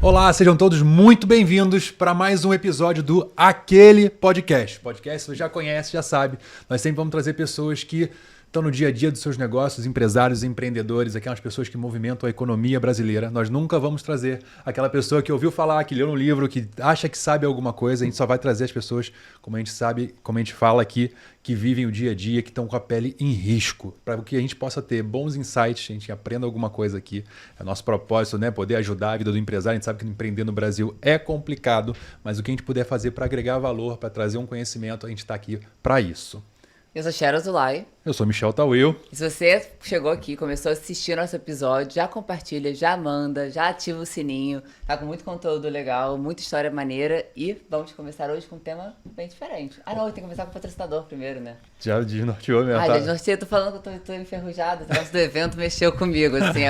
Olá, sejam todos muito bem-vindos para mais um episódio do Aquele Podcast. Podcast você já conhece, já sabe. Nós sempre vamos trazer pessoas que estão no dia a dia dos seus negócios, empresários, empreendedores, aquelas pessoas que movimentam a economia brasileira. Nós nunca vamos trazer aquela pessoa que ouviu falar, que leu um livro, que acha que sabe alguma coisa. A gente só vai trazer as pessoas, como a gente sabe, como a gente fala aqui, que vivem o dia a dia, que estão com a pele em risco, para que a gente possa ter bons insights, a gente aprenda alguma coisa aqui. É nosso propósito, né? Poder ajudar a vida do empresário. A gente sabe que empreender no Brasil é complicado, mas o que a gente puder fazer para agregar valor, para trazer um conhecimento, a gente está aqui para isso. Eu sou Sheryl Zulay. Eu sou Michel Tawil. E se você chegou aqui, começou a assistir nosso episódio, já compartilha, já manda, já ativa o sininho. Tá com muito conteúdo legal, muita história maneira. E vamos começar hoje com um tema bem diferente. Ah, não, tem que começar com o patrocinador primeiro, né? Já desnorteou mesmo. Já desnorteei. Tô falando que eu tô enferrujada. O negócio do evento mexeu comigo, assim.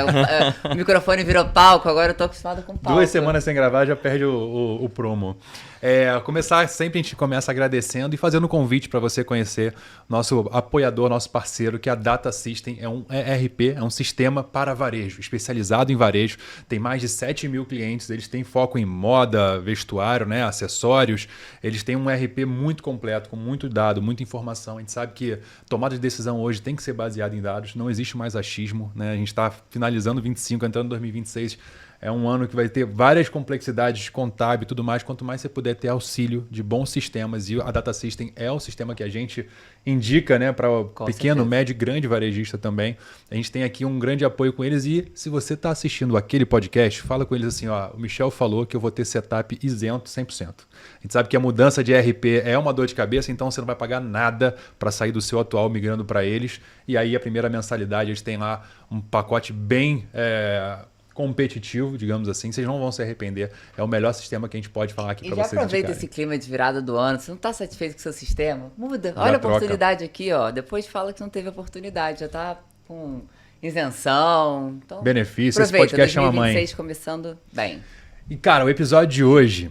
O microfone virou palco, agora eu tô acostumado com palco. 2 semanas sem gravar, já perde o promo. Começar, sempre a gente começa agradecendo e fazendo um convite para você conhecer nosso apoiador, nosso parceiro, que é a Data System. É um ERP, é um sistema para varejo, especializado em varejo. Tem mais de 7 mil clientes, eles têm foco em moda, vestuário, né, acessórios. Eles têm um ERP muito completo, com muito dado, muita informação. A gente sabe que tomada de decisão hoje tem que ser baseada em dados, não existe mais achismo, né? A gente está finalizando 25, entrando em 2026. É um ano que vai ter várias complexidades contábil e tudo mais. Quanto mais você puder ter auxílio de bons sistemas, e a Data System é o sistema que a gente indica, né, para o pequeno, médio e grande varejista também. A gente tem aqui um grande apoio com eles. E se você está assistindo aquele podcast, fala com eles assim, ó, o Michel falou que eu vou ter setup isento 100%. A gente sabe que a mudança de ERP é uma dor de cabeça, então você não vai pagar nada para sair do seu atual migrando para eles. E aí a primeira mensalidade, eles têm lá um pacote bem competitivo, digamos assim, vocês não vão se arrepender. É o melhor sistema que a gente pode falar aqui para vocês. E já aproveita esse clima de virada do ano. Você não está satisfeito com o seu sistema? Muda. Olha a oportunidade aqui, ó. Depois fala que não teve oportunidade. Já está com isenção. Então, benefício. Esse podcast chama mãe. 2026 começando bem. E, cara, o episódio de hoje,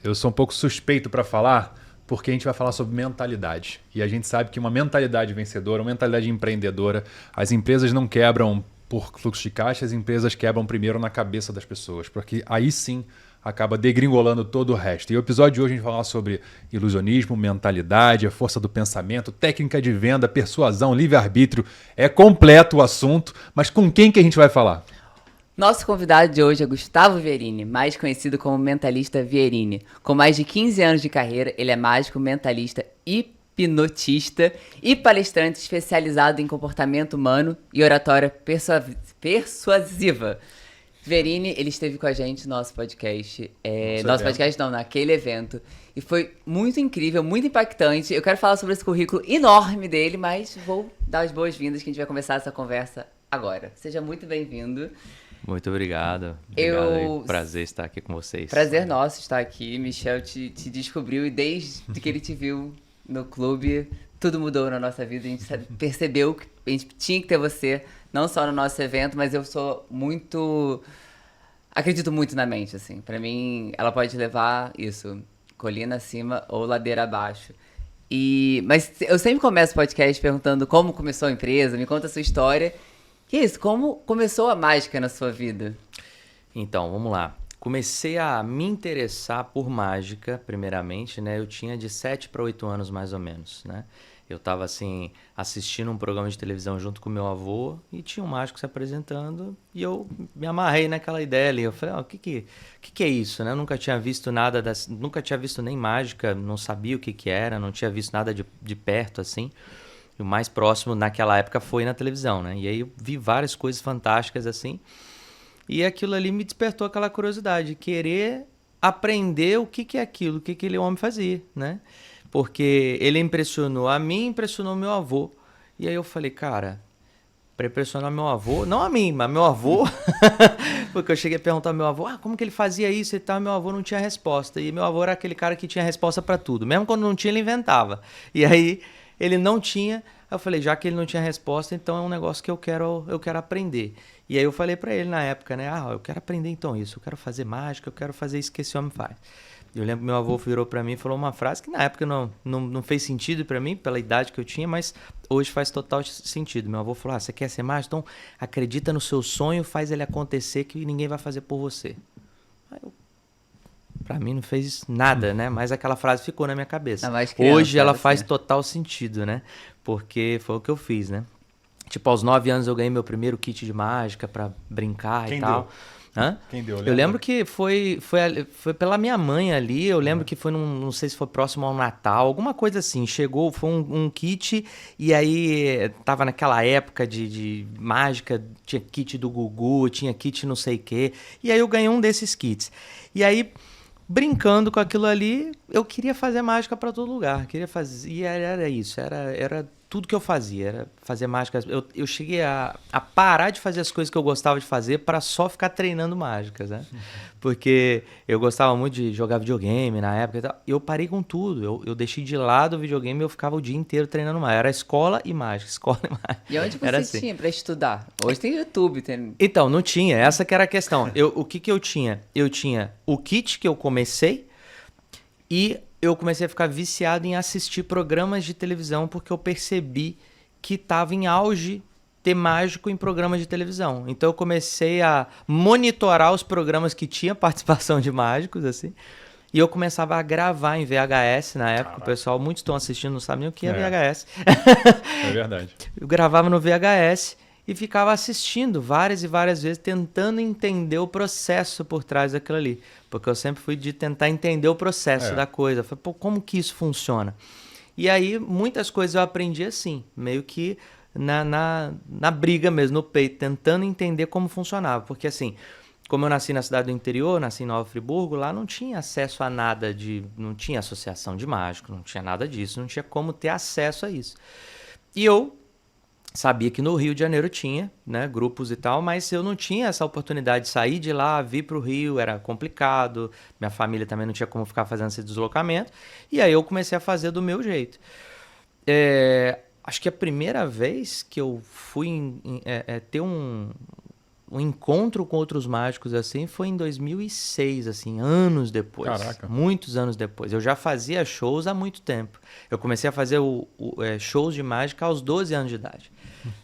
eu sou um pouco suspeito para falar, porque a gente vai falar sobre mentalidade. E a gente sabe que uma mentalidade vencedora, uma mentalidade empreendedora, as empresas não quebram por fluxo de caixa, as empresas quebram primeiro na cabeça das pessoas, porque aí sim acaba degringolando todo o resto. E o episódio de hoje a gente vai falar sobre ilusionismo, mentalidade, a força do pensamento, técnica de venda, persuasão, livre-arbítrio. É completo o assunto, mas com quem que a gente vai falar? Nosso convidado de hoje é Gustavo Vierini, mais conhecido como Mentalista Vierini. Com mais de 15 anos de carreira, ele é mágico, mentalista e hipnotista e palestrante especializado em comportamento humano e oratória persuasiva. Vierini, ele esteve com a gente no nosso podcast. Naquele evento. E foi muito incrível, muito impactante. Eu quero falar sobre esse currículo enorme dele, mas vou dar as boas-vindas que a gente vai começar essa conversa agora. Seja muito bem-vindo. Muito obrigado. Prazer estar aqui com vocês. Prazer nosso estar aqui. Michel te descobriu e desde que ele te viu no clube, tudo mudou na nossa vida. A gente percebeu que a gente tinha que ter você, não só no nosso evento, mas eu sou muito... Acredito muito na mente, assim. Pra mim, ela pode levar isso, colina acima ou ladeira abaixo. Mas eu sempre começo o podcast perguntando como começou a empresa, me conta a sua história. Que é isso? Como começou a mágica na sua vida? Então, vamos lá. Comecei a me interessar por mágica, primeiramente, né? Eu tinha de 7 para 8 anos, mais ou menos, né? Eu estava, assim, assistindo um programa de televisão junto com meu avô e tinha um mágico se apresentando e eu me amarrei naquela ideia ali. Eu falei, o que é isso, né? Eu nunca tinha visto nada, nunca tinha visto nem mágica, não sabia o que era, não tinha visto nada de perto, assim. E o mais próximo naquela época foi na televisão, né? E aí eu vi várias coisas fantásticas, assim. E aquilo ali me despertou aquela curiosidade, querer aprender o que é aquilo, o que aquele homem fazia, né? Porque ele impressionou a mim, impressionou meu avô. E aí eu falei, cara, para impressionar meu avô, não a mim, mas meu avô, porque eu cheguei a perguntar ao meu avô, como que ele fazia isso e tal, meu avô não tinha resposta. E meu avô era aquele cara que tinha resposta para tudo, mesmo quando não tinha, ele inventava. E aí ele não tinha, eu falei, já que ele não tinha resposta, então é um negócio que eu quero aprender. E aí eu falei pra ele na época, né? Eu quero aprender então isso, eu quero fazer mágica, eu quero fazer isso que esse homem faz. Eu lembro que meu avô virou pra mim e falou uma frase que na época não fez sentido pra mim, pela idade que eu tinha, mas hoje faz total sentido. Meu avô falou, você quer ser mágico? Então acredita no seu sonho, faz ele acontecer que ninguém vai fazer por você. Pra mim não fez nada, né? Mas aquela frase ficou na minha cabeça. Criança, hoje ela faz total sentido, né? Porque foi o que eu fiz, né? Tipo, aos 9 anos eu ganhei meu primeiro kit de mágica pra brincar e tal. Hã? Quem deu? Eu lembro que foi pela minha mãe ali. Eu lembro que foi não sei se foi próximo ao Natal, alguma coisa assim. Chegou, foi um kit, e aí tava naquela época de mágica, tinha kit do Gugu, tinha kit não sei o quê. E aí eu ganhei um desses kits. E aí, brincando com aquilo ali, eu queria fazer mágica para todo lugar. Queria fazer, e era isso, era tudo que eu fazia, era fazer mágica. Eu cheguei a parar de fazer as coisas que eu gostava de fazer para só ficar treinando mágicas, né? Porque eu gostava muito de jogar videogame na época e tal. Eu parei com tudo. Eu deixei de lado o videogame e eu ficava o dia inteiro treinando mágica. Era escola e mágica, escola e mágica. E onde você era assim. tinha para estudar? Hoje tem YouTube. Então, não tinha. Essa que era a questão. O que eu tinha? Eu tinha o kit que eu comecei e eu comecei a ficar viciado em assistir programas de televisão porque eu percebi que estava em auge ter mágico em programas de televisão. Então eu comecei a monitorar os programas que tinha participação de mágicos, assim, e eu começava a gravar em VHS na época. Caraca. O pessoal, muitos estão assistindo, não sabem nem o que é VHS. É verdade. Eu gravava no VHS e ficava assistindo várias e várias vezes, tentando entender o processo por trás daquilo ali. Porque eu sempre fui de tentar entender o processo da coisa. Falei, pô, como que isso funciona? E aí, muitas coisas eu aprendi assim, meio que na briga mesmo, no peito, tentando entender como funcionava. Porque assim, como eu nasci na cidade do interior, nasci em Nova Friburgo, lá não tinha acesso a nada não tinha associação de mágico, não tinha nada disso, não tinha como ter acesso a isso. E eu sabia que no Rio de Janeiro tinha, né, grupos e tal, mas eu não tinha essa oportunidade de sair de lá, vir para o Rio, era complicado, minha família também não tinha como ficar fazendo esse deslocamento, e aí eu comecei a fazer do meu jeito. Acho que a primeira vez que eu fui ter um encontro com outros mágicos assim foi em 2006, assim, anos depois. Caraca. Muitos anos depois. Eu já fazia shows há muito tempo. Eu comecei a fazer shows de mágica aos 12 anos de idade.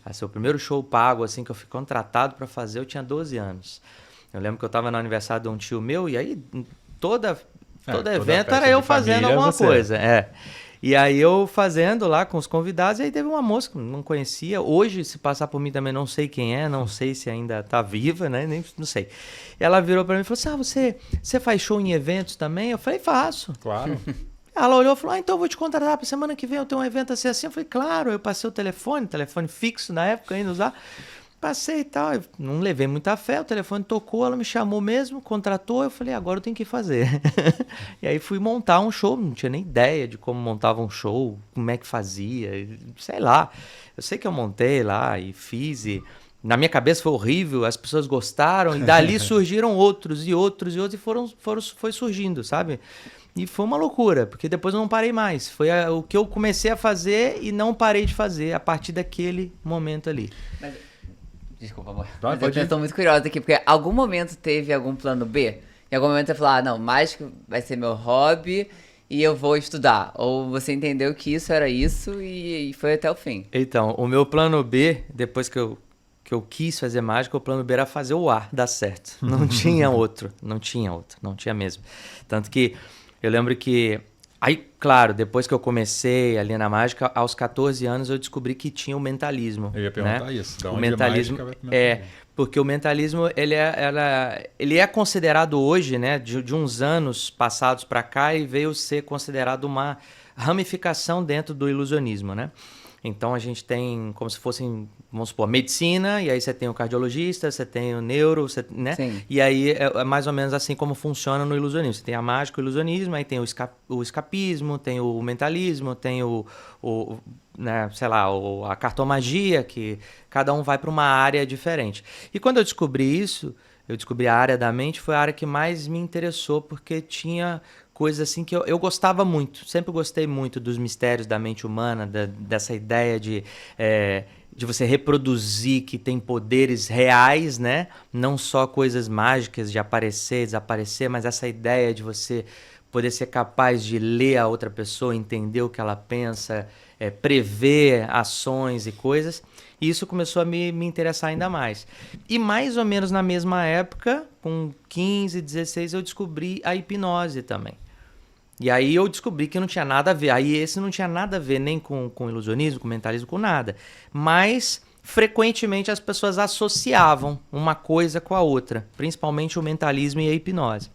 Assim, o primeiro show pago assim que eu fui contratado para fazer, eu tinha 12 anos. Eu lembro que eu estava no aniversário de um tio meu e aí todo evento era eu fazendo alguma coisa. E aí eu fazendo lá com os convidados, e aí teve uma moça que não conhecia. Hoje, se passar por mim também não sei quem é, não sei se ainda tá viva, né? Nem, não sei. Ela virou pra mim e falou assim, você faz show em eventos também? Eu falei, faço. Claro. Ela olhou e falou, então eu vou te contratar pra semana que vem, eu tenho um evento assim. Eu falei, claro. Eu passei o telefone fixo na época ainda usar. Passei e tal, eu não levei muita fé, o telefone tocou, ela me chamou mesmo, contratou, eu falei, agora eu tenho que fazer. E aí fui montar um show, não tinha nem ideia de como montava um show, como é que fazia, sei lá. Eu sei que eu montei lá e fiz, e na minha cabeça foi horrível, as pessoas gostaram, e dali surgiram outros e foi surgindo, sabe? E foi uma loucura, porque depois eu não parei mais. Foi o que eu comecei a fazer e não parei de fazer a partir daquele momento ali. Desculpa, amor. Mas eu tô muito curiosa aqui, porque algum momento teve algum plano B? Em algum momento você falou, não, mágico vai ser meu hobby e eu vou estudar. Ou você entendeu que isso era isso e foi até o fim? Então, o meu plano B, depois que eu quis fazer mágica, o plano B era fazer o A dar certo. Não tinha outro, não tinha mesmo. Tanto que eu lembro que... Aí, claro, depois que eu comecei ali na mágica, aos 14 anos eu descobri que tinha o mentalismo. Eu ia perguntar isso. O mentalismo porque o mentalismo ele é considerado hoje, né, de uns anos passados para cá, e veio ser considerado uma ramificação dentro do ilusionismo, né? Então a gente tem como se fossem, vamos supor, medicina, e aí você tem o cardiologista, você tem o neuro, né? Sim. E aí é mais ou menos assim como funciona no ilusionismo. Você tem a mágica, o ilusionismo, aí tem o escapismo, tem o mentalismo, tem né, sei lá, a cartomagia, que cada um vai para uma área diferente. E quando eu descobri isso, eu descobri a área da mente, foi a área que mais me interessou, porque tinha coisas assim que eu gostava muito, sempre gostei muito dos mistérios da mente humana, dessa ideia de você reproduzir, que tem poderes reais, né? Não só coisas mágicas de aparecer, desaparecer, mas essa ideia de você poder ser capaz de ler a outra pessoa, entender o que ela pensa, prever ações e coisas. E isso começou a me interessar ainda mais. E mais ou menos na mesma época, com 15, 16, eu descobri a hipnose também. E aí eu descobri que não tinha nada a ver. Aí esse não tinha nada a ver nem com ilusionismo, com mentalismo, com nada. Mas frequentemente as pessoas associavam uma coisa com a outra, principalmente o mentalismo e a hipnose.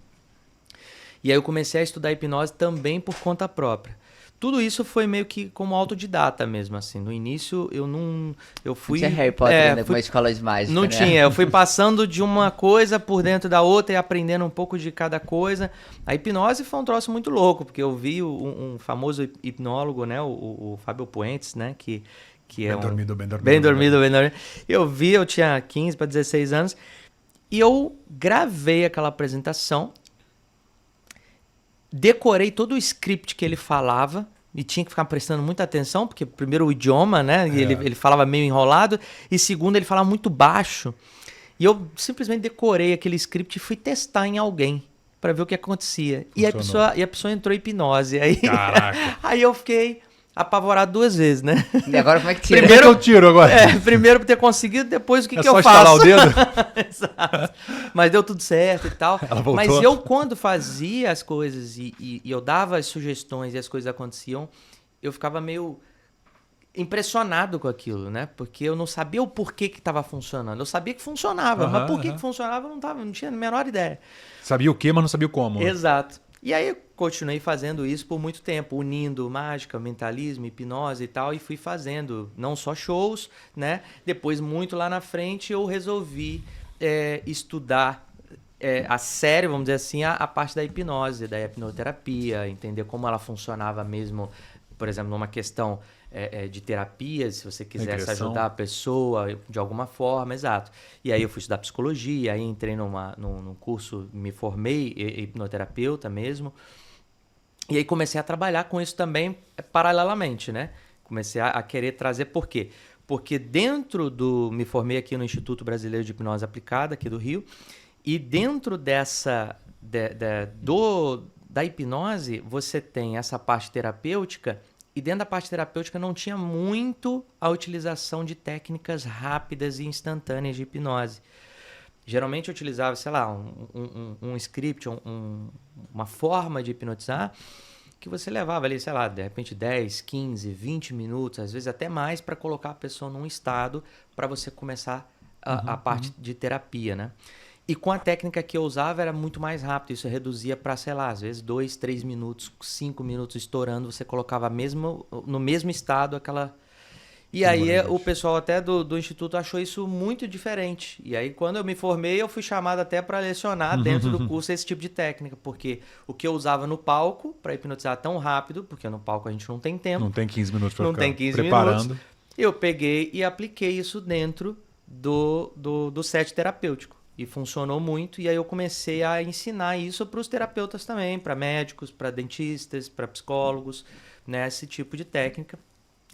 E aí eu comecei a estudar hipnose também por conta própria. Tudo isso foi meio que como autodidata mesmo, assim. No início, eu fui... Não tinha Harry Potter ainda com uma escola de mágica, Não tinha. Eu fui passando de uma coisa por dentro da outra e aprendendo um pouco de cada coisa. A hipnose foi um troço muito louco, porque eu vi um famoso hipnólogo, né? O Fábio Puentes, né? Que é Bem dormido. Bem dormido. Eu tinha 15 para 16 anos. E eu gravei aquela apresentação. Decorei todo o script que ele falava e tinha que ficar prestando muita atenção, porque primeiro o idioma, né? E ele falava meio enrolado, e segundo, ele falava muito baixo. E eu simplesmente decorei aquele script e fui testar em alguém para ver o que acontecia. E a pessoa entrou em hipnose. Aí, caraca! Aí eu fiquei apavorado 2 vezes, né? E agora como é que tira? Primeiro eu tiro agora. Primeiro por ter conseguido, depois o que eu faço? É só estalar o dedo? Exato. Mas deu tudo certo e tal. Ela voltou. Mas eu, quando fazia as coisas e eu dava as sugestões e as coisas aconteciam, eu ficava meio impressionado com aquilo, né? Porque eu não sabia o porquê que estava funcionando. Eu sabia que funcionava, mas por que funcionava eu não tinha a menor ideia. Sabia o que, mas não sabia o como. Exato. E aí eu continuei fazendo isso por muito tempo, unindo mágica, mentalismo, hipnose e tal, e fui fazendo não só shows, né? Depois, muito lá na frente, eu resolvi estudar a sério, vamos dizer assim, a parte da hipnose, da hipnoterapia, entender como ela funcionava mesmo, por exemplo, numa questão de terapia, se você quisesse ajudar a pessoa de alguma forma, exato. E aí eu fui estudar psicologia, aí entrei num curso, me formei hipnoterapeuta mesmo, e aí comecei a trabalhar com isso também paralelamente, né? Comecei a querer trazer, por quê? Porque me formei aqui no Instituto Brasileiro de Hipnose Aplicada, aqui do Rio, e dentro da hipnose, você tem essa parte terapêutica. E dentro da parte terapêutica não tinha muito a utilização de técnicas rápidas e instantâneas de hipnose. Geralmente eu utilizava, sei lá, um script, uma forma de hipnotizar que você levava ali, sei lá, de repente 10, 15, 20 minutos, às vezes até mais, para colocar a pessoa num estado para você começar a parte de terapia, né? E com a técnica que eu usava era muito mais rápido. Isso reduzia para, sei lá, às vezes 2, 3 minutos, 5 minutos estourando. Você colocava no mesmo estado aquela... E aí o pessoal até do Instituto achou isso muito diferente. E aí quando eu me formei, eu fui chamado até para lecionar dentro do curso esse tipo de técnica. Porque o que eu usava no palco para hipnotizar tão rápido, porque no palco a gente não tem tempo. Não tem 15 minutos para ficar preparando. Eu peguei e apliquei isso dentro do set terapêutico. E funcionou muito, e aí eu comecei a ensinar isso para os terapeutas também, para médicos, para dentistas, para psicólogos, né, esse tipo de técnica.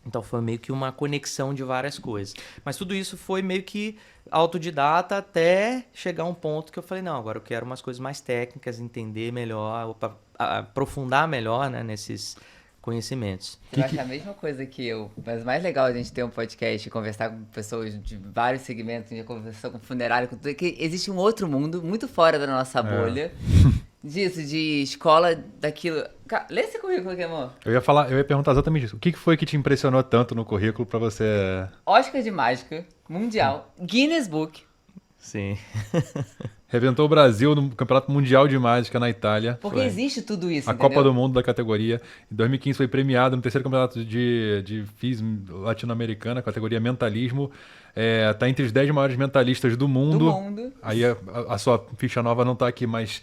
Então foi meio que uma conexão de várias coisas. Mas tudo isso foi meio que autodidata até chegar a um ponto que eu falei, não, agora eu quero umas coisas mais técnicas, entender melhor, aprofundar melhor, né, nesses conhecimentos. Eu acho a mesma coisa que eu, mas o mais legal a gente ter um podcast e conversar com pessoas de vários segmentos, de conversar com funerário, com tudo, que existe um outro mundo muito fora da nossa bolha, disso, de escola, daquilo. Lê esse currículo aqui, amor. Eu ia perguntar exatamente isso. O que foi que te impressionou tanto no currículo pra você... Oscar de Mágica, Mundial, Guinness Book. Sim. Representou o Brasil no Campeonato Mundial de Mágica na Itália. Porque existe tudo isso, a entendeu? Copa do Mundo da categoria. Em 2015 foi premiado no 3º Campeonato de FIS Latino-Americana, categoria Mentalismo. Tá entre os 10 maiores mentalistas do mundo. Aí a sua ficha nova não tá aqui, mas...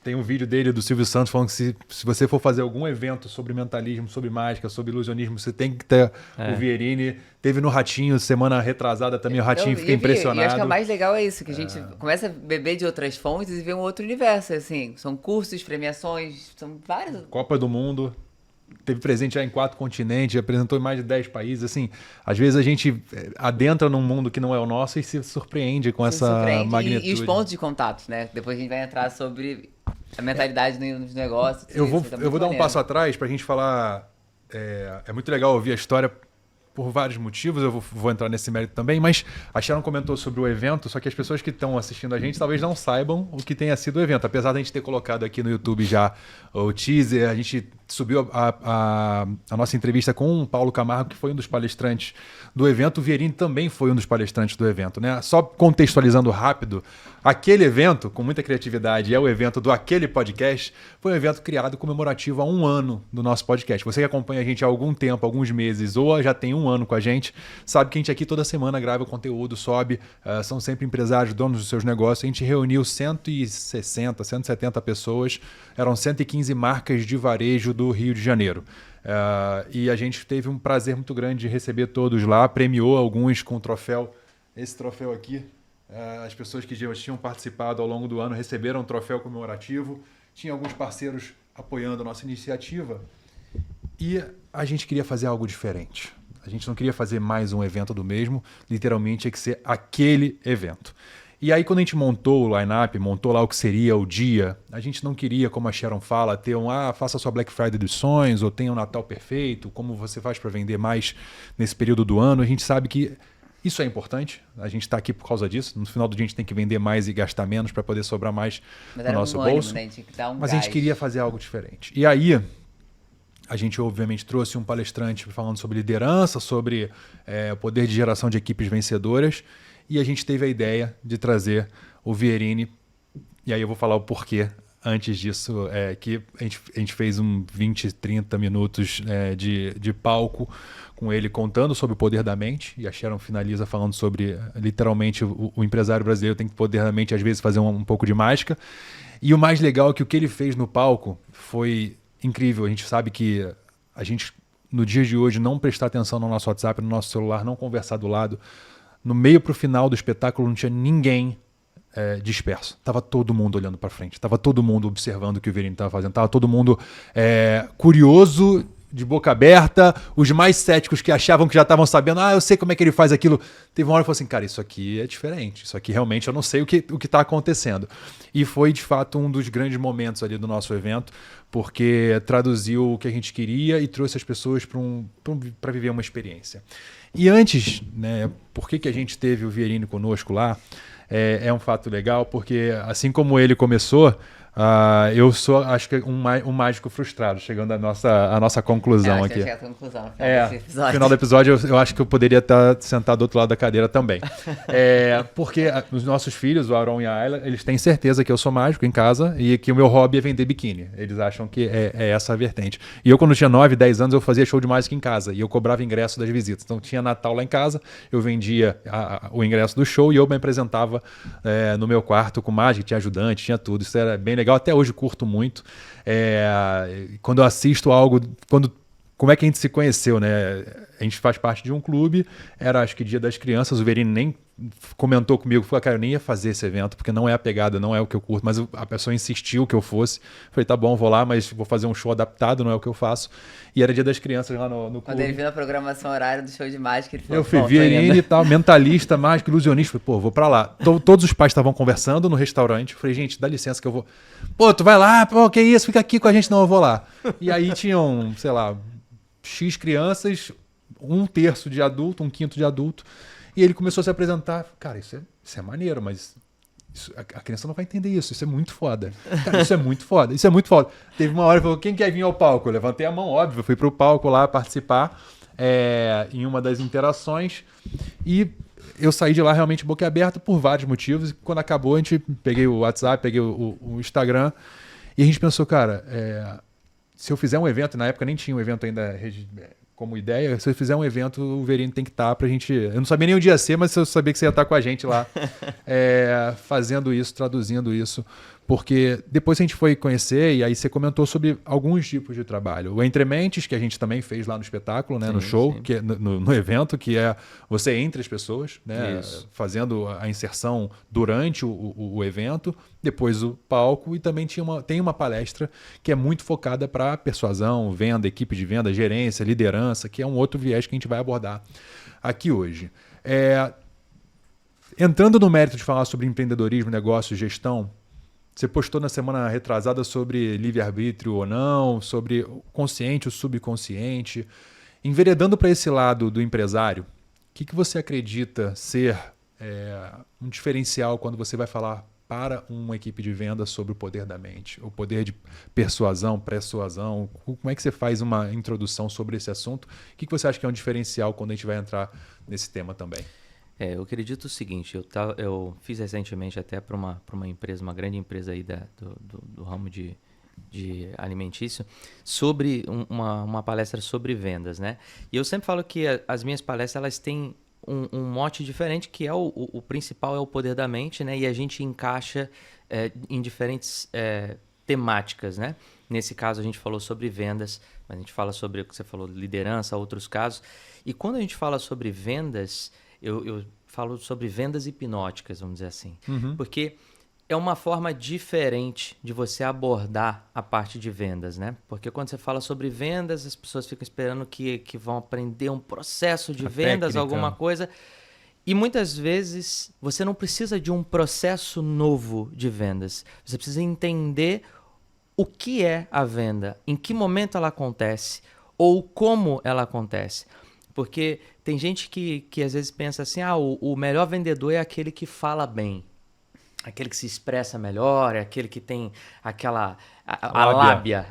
tem um vídeo dele, do Silvio Santos, falando que se você for fazer algum evento sobre mentalismo, sobre mágica, sobre ilusionismo, você tem que ter o Vierini. Teve no Ratinho, semana retrasada também, o Ratinho fica impressionado. E acho que o mais legal é isso, que a gente começa a beber de outras fontes e vê um outro universo, assim. São cursos, premiações, são vários... Copa do Mundo. Teve presente já em 4 continentes, apresentou em mais de 10 países. Assim, às vezes a gente adentra num mundo que não é o nosso e se surpreende com essa magnitude. E os pontos de contato, né? Depois a gente vai entrar sobre a mentalidade nos negócios. Eu vou dar um passo atrás para a gente falar. É muito legal ouvir a história por vários motivos, eu vou entrar nesse mérito também, mas a Sharon comentou sobre o evento, só que as pessoas que estão assistindo a gente talvez não saibam o que tenha sido o evento. Apesar da gente ter colocado aqui no YouTube já o teaser, a gente subiu a nossa entrevista com o Paulo Camargo, que foi um dos palestrantes do evento. O Vierini também foi um dos palestrantes do evento, né? Só contextualizando rápido, aquele evento, com muita criatividade, é o evento do Aquele Podcast, foi um evento criado comemorativo há 1 ano do nosso podcast. Você que acompanha a gente há algum tempo, alguns meses, ou já tem 1 ano com a gente, sabe que a gente aqui toda semana grava conteúdo, sobe, são sempre empresários, donos dos seus negócios. A gente reuniu 160, 170 pessoas, eram 115 marcas de varejo do Rio de Janeiro. E a gente teve um prazer muito grande de receber todos lá, premiou alguns com o troféu, esse troféu aqui. As pessoas que já tinham participado ao longo do ano receberam um troféu comemorativo, tinha alguns parceiros apoiando a nossa iniciativa e a gente queria fazer algo diferente. A gente não queria fazer mais um evento do mesmo, literalmente tinha que ser aquele evento. E aí quando a gente montou o line-up, montou lá o que seria o dia, a gente não queria, como a Sharon fala, ter faça a sua Black Friday dos sonhos, ou tenha um Natal perfeito, como você faz para vender mais nesse período do ano. A gente sabe que isso é importante, a gente está aqui por causa disso. No final do dia a gente tem que vender mais e gastar menos para poder sobrar mais no nosso bolso. Né? Tinha que dar um Mas gás. a gente queria fazer algo diferente. E aí a gente obviamente trouxe um palestrante falando sobre liderança, sobre o poder de geração de equipes vencedoras. E a gente teve a ideia de trazer o Vierini, e aí eu vou falar o porquê. Antes disso, que a gente fez 20, 30 minutos de palco com ele contando sobre o poder da mente, e a Sharon finaliza falando sobre, literalmente, o empresário brasileiro tem que poder da mente, às vezes, fazer um pouco de mágica. E o mais legal é que o que ele fez no palco foi incrível. A gente sabe que a gente, no dia de hoje, não prestar atenção no nosso WhatsApp, no nosso celular, não conversar do lado. No meio para o final do espetáculo não tinha ninguém disperso. Tava todo mundo olhando para frente. Tava todo mundo observando o que o Vierini estava fazendo. Tava todo mundo curioso, de boca aberta. Os mais céticos que achavam que já estavam sabendo, eu sei como é que ele faz aquilo. Teve uma hora que falou assim, cara, isso aqui é diferente. Isso aqui realmente eu não sei o que está acontecendo. E foi, de fato, um dos grandes momentos ali do nosso evento, porque traduziu o que a gente queria e trouxe as pessoas para viver uma experiência. E antes, né, por que a gente teve o Vierini conosco lá? É um fato legal, porque assim como ele começou, eu sou, acho que, um mágico frustrado, chegando à nossa conclusão aqui. A conclusão, no final do episódio eu acho que eu poderia estar sentado do outro lado da cadeira também. Porque os nossos filhos, o Aaron e a Ayla, eles têm certeza que eu sou mágico em casa e que o meu hobby é vender biquíni. Eles acham que é essa a vertente. E eu, quando tinha 9, 10 anos, eu fazia show de mágica em casa e eu cobrava ingresso das visitas. Então tinha Natal lá em casa, eu vendia o ingresso do show e eu me apresentava no meu quarto com mágica, tinha ajudante, tinha tudo. Isso era bem legal. Até hoje curto muito. Quando eu assisto algo... Como é que a gente se conheceu, né? A gente faz parte de um clube, era acho que Dia das Crianças, o Vierini nem comentou comigo, falou, cara, eu nem ia fazer esse evento, porque não é a pegada, não é o que eu curto, mas a pessoa insistiu que eu fosse. Falei, tá bom, vou lá, mas vou fazer um show adaptado, não é o que eu faço. E era Dia das Crianças lá no clube. Quando ele viu a programação horária do show de mágica, ele falou, eu fui Vierini e tal, mentalista, mágico, ilusionista. Falei, pô, vou pra lá. Todos os pais estavam conversando no restaurante. Falei, gente, dá licença que eu vou. Pô, tu vai lá, pô, que isso, fica aqui com a gente, não, eu vou lá. E aí tinham, sei lá, X crianças, 1/3 de adulto, 1/5 de adulto. E ele começou a se apresentar. Cara, isso é maneiro, mas a criança não vai entender isso. Isso é muito foda. Cara, isso é muito foda. Isso é muito foda. Teve uma hora que falou, quem quer vir ao palco? Eu levantei a mão, óbvio. Fui pro palco lá participar em uma das interações. E eu saí de lá realmente boca aberta por vários motivos. E quando acabou, a gente peguei o WhatsApp, peguei o Instagram. E a gente pensou, cara, se eu fizer um evento, na época nem tinha um evento ainda como ideia, se eu fizer um evento, o Vierini tem que estar pra gente... Eu não sabia nem o dia ser, mas eu sabia que você ia estar com a gente lá, fazendo isso, traduzindo isso. Porque depois a gente foi conhecer, e aí você comentou sobre alguns tipos de trabalho. O Entre Mentes, que a gente também fez lá no espetáculo, né, no show, sim. Que no evento, que é você entre as pessoas, né, fazendo a inserção durante o evento, depois o palco, e também tem uma palestra que é muito focada para persuasão, venda, equipe de venda, gerência, liderança, que é um outro viés que a gente vai abordar aqui hoje. Entrando no mérito de falar sobre empreendedorismo, negócio, gestão, você postou na semana retrasada sobre livre-arbítrio ou não, sobre o consciente, o subconsciente. Enveredando para esse lado do empresário, o que você acredita ser um diferencial quando você vai falar para uma equipe de vendas sobre o poder da mente, o poder de persuasão, persuasão? Como é que você faz uma introdução sobre esse assunto? O que você acha que é um diferencial quando a gente vai entrar nesse tema também? Eu acredito o seguinte, eu fiz recentemente até para uma empresa, uma grande empresa aí do ramo de alimentício, sobre uma palestra sobre vendas, né? E eu sempre falo que as minhas palestras, elas têm um mote diferente, que é o principal é o poder da mente, né? E a gente encaixa em diferentes temáticas, né? Nesse caso a gente falou sobre vendas, mas a gente fala sobre o que você falou, liderança, outros casos. E quando a gente fala sobre vendas, eu falo sobre vendas hipnóticas, vamos dizer assim. Porque é uma forma diferente de você abordar a parte de vendas, né? Porque quando você fala sobre vendas, as pessoas ficam esperando que vão aprender um processo de vendas, técnica, alguma coisa. E muitas vezes você não precisa de um processo novo de vendas. Você precisa entender o que é a venda, em que momento ela acontece ou como ela acontece. Porque tem gente que às vezes pensa assim, o melhor vendedor é aquele que fala bem. Aquele que se expressa melhor, é aquele que tem aquela... A lábia,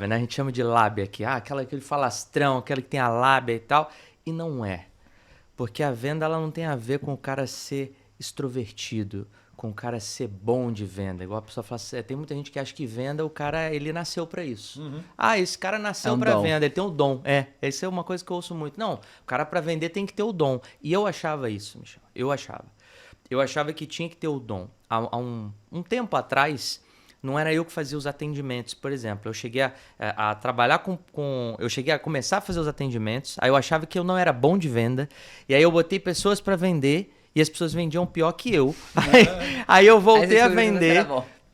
né? A gente chama de lábia aqui. Aquele falastrão, aquele que tem a lábia e tal. E não é. Porque a venda ela não tem a ver com o cara ser extrovertido, com o cara ser bom de venda. Igual a pessoa fala assim, tem muita gente que acha que venda, o cara, ele nasceu para isso. Esse cara nasceu para venda, ele tem o dom. Essa é uma coisa que eu ouço muito. Não, o cara para vender tem que ter o dom. E eu achava isso, Michel. Eu achava que tinha que ter o dom. Há um tempo atrás, não era eu que fazia os atendimentos, por exemplo. Eu cheguei a trabalhar eu cheguei a começar a fazer os atendimentos, aí eu achava que eu não era bom de venda, e aí eu botei pessoas para vender, e as pessoas vendiam pior que eu. Aí eu voltei a vender.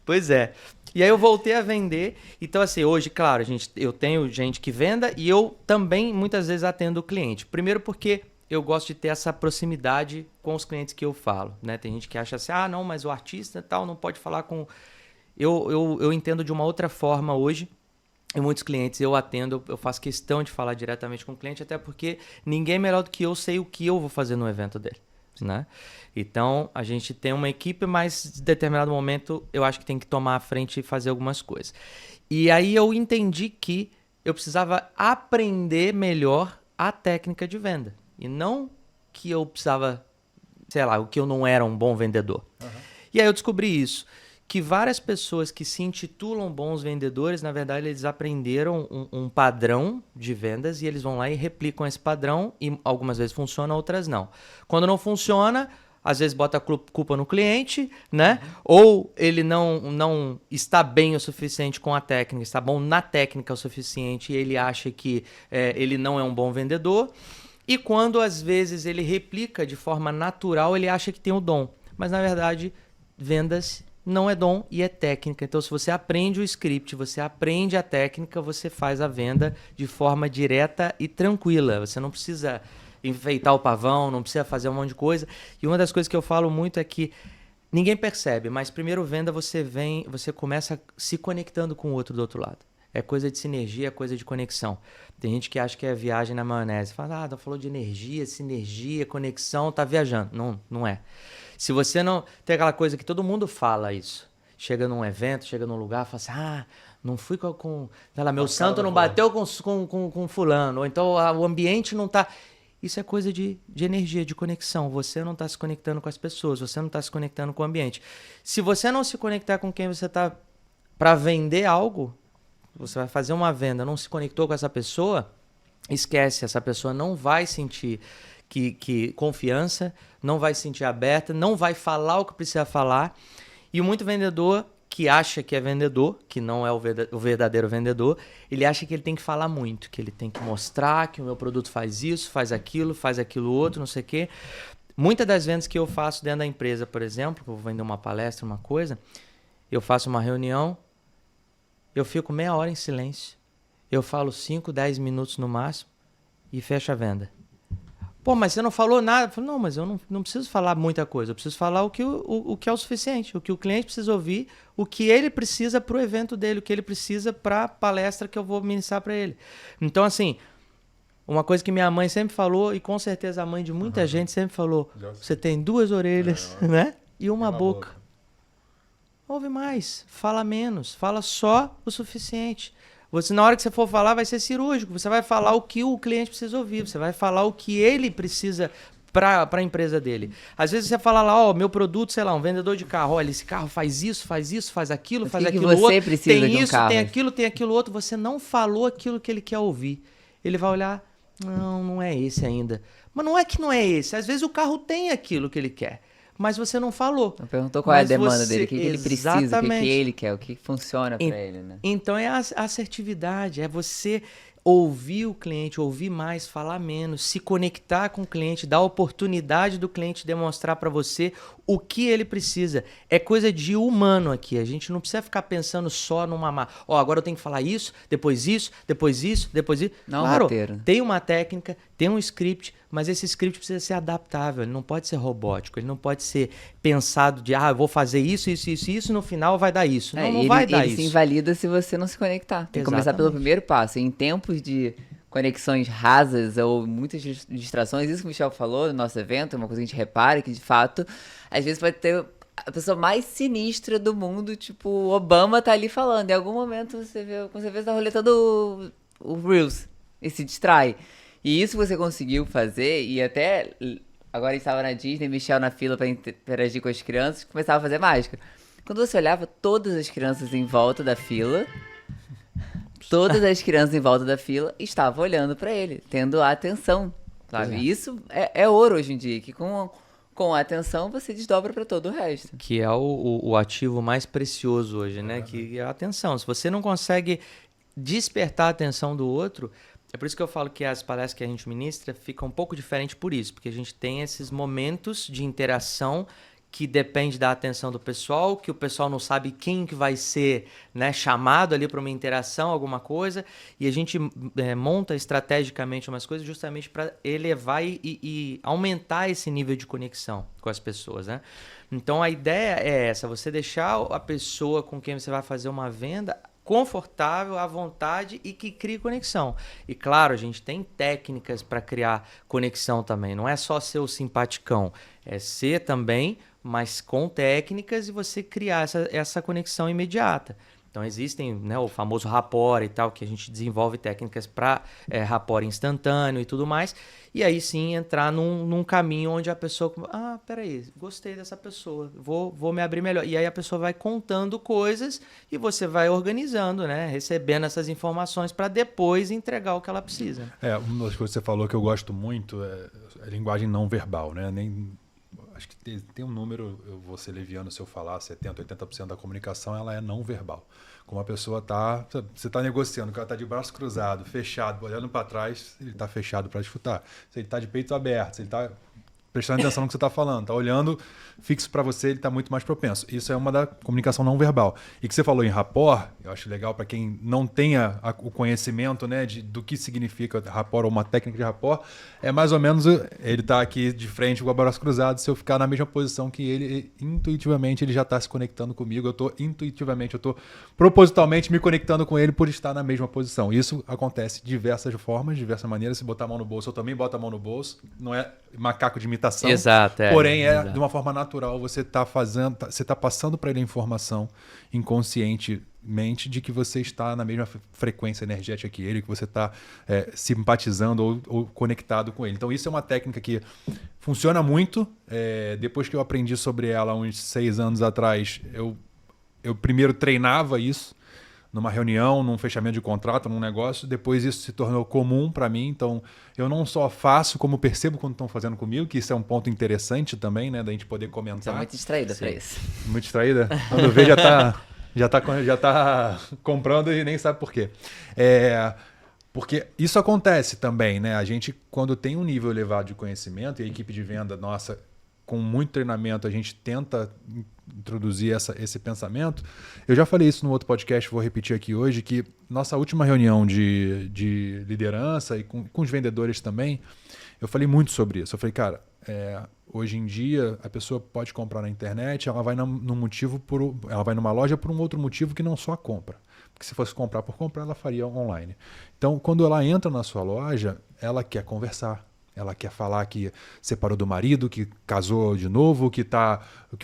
Pois é. E aí eu voltei a vender. Então, assim, hoje, claro, eu tenho gente que venda, e eu também, muitas vezes, atendo o cliente. Primeiro porque eu gosto de ter essa proximidade com os clientes que eu falo, né? Tem gente que acha assim, não, mas o artista tal não pode falar com... Eu entendo de uma outra forma hoje, e muitos clientes eu atendo, eu faço questão de falar diretamente com o cliente, até porque ninguém melhor do que eu sei o que eu vou fazer no evento dele, né? Então, a gente tem uma equipe, mas em determinado momento eu acho que tem que tomar a frente e fazer algumas coisas. E aí eu entendi que eu precisava aprender melhor a técnica de venda. E não que eu precisava, o que eu não era um bom vendedor. E aí eu descobri isso, que várias pessoas que se intitulam bons vendedores, na verdade, eles aprenderam um padrão de vendas e eles vão lá e replicam esse padrão e algumas vezes funciona, outras não. Quando não funciona, às vezes bota a culpa no cliente, né? Ou ele não está bem o suficiente com a técnica, está bom na técnica o suficiente e ele acha que ele não é um bom vendedor. E quando, às vezes, ele replica de forma natural, ele acha que tem o dom. Mas, na verdade, vendas não é dom e é técnica. Então, se você aprende o script, você aprende a técnica, você faz a venda de forma direta e tranquila. Você não precisa enfeitar o pavão, não precisa fazer um monte de coisa. E uma das coisas que eu falo muito é que ninguém percebe, mas primeiro venda você começa se conectando com o outro do outro lado. É coisa de sinergia, é coisa de conexão. Tem gente que acha que é viagem na maionese. Fala, falou de energia, sinergia, conexão, tá viajando. Não, não é. Se você não... Tem aquela coisa que todo mundo fala isso. Chega num evento, chega num lugar, fala assim, não fui com meu santo não bateu com fulano. Ou então o ambiente não tá... Isso é coisa de energia, de conexão. Você não está se conectando com as pessoas, você não está se conectando com o ambiente. Se você não se conectar com quem você está para vender algo... Você vai fazer uma venda, não se conectou com essa pessoa, esquece, essa pessoa não vai sentir que confiança, não vai sentir aberta, não vai falar o que precisa falar. E muito vendedor que acha que é vendedor, que não é o verdadeiro vendedor, ele acha que ele tem que falar muito, que ele tem que mostrar que o meu produto faz isso, faz aquilo outro, não sei o quê. Muitas das vendas que eu faço dentro da empresa, por exemplo, que eu vou vender uma palestra, uma coisa, eu faço uma reunião, eu fico meia hora em silêncio. Eu falo 5, 10 minutos no máximo e fecho a venda. Pô, mas você não falou nada? Eu falo, não, mas eu não preciso falar muita coisa. Eu preciso falar o que é o suficiente, o que o cliente precisa ouvir, o que ele precisa para o evento dele, o que ele precisa para a palestra que eu vou ministrar para ele. Então, assim, Uma coisa que minha mãe sempre falou, e com certeza a mãe de muita gente sempre falou, você tem 2 orelhas, né? E uma boca. Ouve mais, fala menos, fala só o suficiente. Você, na hora que você for falar, vai ser cirúrgico. Você vai falar o que o cliente precisa ouvir. Você vai falar o que ele precisa para a empresa dele. Às vezes você fala lá, meu produto, sei lá, um vendedor de carro. Olha, esse carro faz isso, faz aquilo, faz aquilo outro. Você precisa tem de um isso, carro. tem aquilo outro. Você não falou aquilo que ele quer ouvir. Ele vai olhar, não é esse ainda. Mas não é que não é esse. Às vezes o carro tem aquilo que ele quer. Mas você não falou. Não perguntou qual é a demanda dele, o que ele precisa, o que ele quer, o que funciona para ele, né? Então é a assertividade, é você ouvir o cliente, ouvir mais, falar menos, se conectar com o cliente, dar a oportunidade do cliente demonstrar para você o que ele precisa. É coisa de humano aqui. A gente não precisa ficar pensando só numa... agora eu tenho que falar isso, depois isso, depois isso, depois isso. Não, claro, roteiro. tem uma técnica, tem um script, mas esse script precisa ser adaptável. Ele não pode ser robótico, ele não pode ser pensado de, eu vou fazer isso, e no final vai dar isso. Não vai dar isso. Ele se invalida se você não se conectar. Tem que começar pelo primeiro passo. Em tempos de conexões rasas ou muitas distrações, isso que o Michel falou no nosso evento, é uma coisa que a gente repara, que de fato, às vezes pode ter a pessoa mais sinistra do mundo, tipo, o Obama tá ali falando. Em algum momento você vê, quando você vê, tá roletando o Reels e se distrai. E isso você conseguiu fazer, e até agora a gente estava na Disney, Michel na fila para interagir com as crianças, começava a fazer mágica. Quando você olhava, todas as crianças em volta da fila, estavam olhando para ele, tendo a atenção, sabe? E isso é ouro hoje em dia, que com a atenção você desdobra para todo o resto. Que é o ativo mais precioso hoje, né? Que é a atenção. Se você não consegue despertar a atenção do outro... É por isso que eu falo que as palestras que a gente ministra ficam um pouco diferentes por isso, porque a gente tem esses momentos de interação que depende da atenção do pessoal, que o pessoal não sabe quem que vai ser, né, chamado ali para uma interação, alguma coisa, e a gente monta estrategicamente umas coisas justamente para elevar e aumentar esse nível de conexão com as pessoas, né? Então a ideia é essa, você deixar a pessoa com quem você vai fazer uma venda confortável, à vontade e que crie conexão. E claro, a gente tem técnicas para criar conexão também. Não é só ser o simpaticão, é ser também, mas com técnicas e você criar essa conexão imediata. Então existem, né, o famoso rapport e tal, que a gente desenvolve técnicas para rapport instantâneo e tudo mais. E aí sim entrar num caminho onde a pessoa... peraí, gostei dessa pessoa, vou me abrir melhor. E aí a pessoa vai contando coisas e você vai organizando, né? Recebendo essas informações para depois entregar o que ela precisa. Uma das coisas que você falou que eu gosto muito é a linguagem não verbal, né? Acho que tem um número, eu vou ser leviano se eu falar, 70%, 80% da comunicação ela é não verbal. Como a pessoa você está negociando, o cara está de braço cruzado, fechado, olhando para trás, ele está fechado para disputar. Se ele está de peito aberto, se ele está prestando atenção no que você está falando, está olhando fixo para você, ele está muito mais propenso. Isso é uma da comunicação não verbal. E que você falou em rapport, eu acho legal para quem não tenha o conhecimento, né, do que significa rapport ou uma técnica de rapport, é mais ou menos ele está aqui de frente com o braço cruzado, se eu ficar na mesma posição que ele, intuitivamente ele já está se conectando comigo, eu estou propositalmente me conectando com ele por estar na mesma posição. Isso acontece de diversas formas, de diversas maneiras. Se botar a mão no bolso, eu também boto a mão no bolso. Não é macaco de imitação. Exato, porém exato. De uma forma natural, você está passando para ele a informação inconscientemente de que você está na mesma frequência energética que ele, que você está simpatizando ou conectado com ele. Então isso é uma técnica que funciona muito. Depois que eu aprendi sobre ela uns 6 anos atrás, eu primeiro treinava isso numa reunião, num fechamento de contrato, num negócio. Depois isso se tornou comum para mim. Então, eu não só faço, como percebo quando estão fazendo comigo, que isso é um ponto interessante também, né? Da gente poder comentar. Você é muito distraída para isso. Muito distraída? Quando eu vejo, já tá comprando e nem sabe por quê. Porque isso acontece também, né? A gente, quando tem um nível elevado de conhecimento, e a equipe de venda nossa, com muito treinamento, a gente tenta introduzir esse pensamento. Eu já falei isso no outro podcast, vou repetir aqui hoje, que nossa última reunião de liderança e com os vendedores também, eu falei muito sobre isso. Eu falei, cara, hoje em dia a pessoa pode comprar na internet, ela vai ela vai numa loja por um outro motivo que não só a compra. que se fosse comprar por comprar, ela faria online. Então, quando ela entra na sua loja, ela quer conversar. Ela quer falar que separou do marido, que casou de novo, que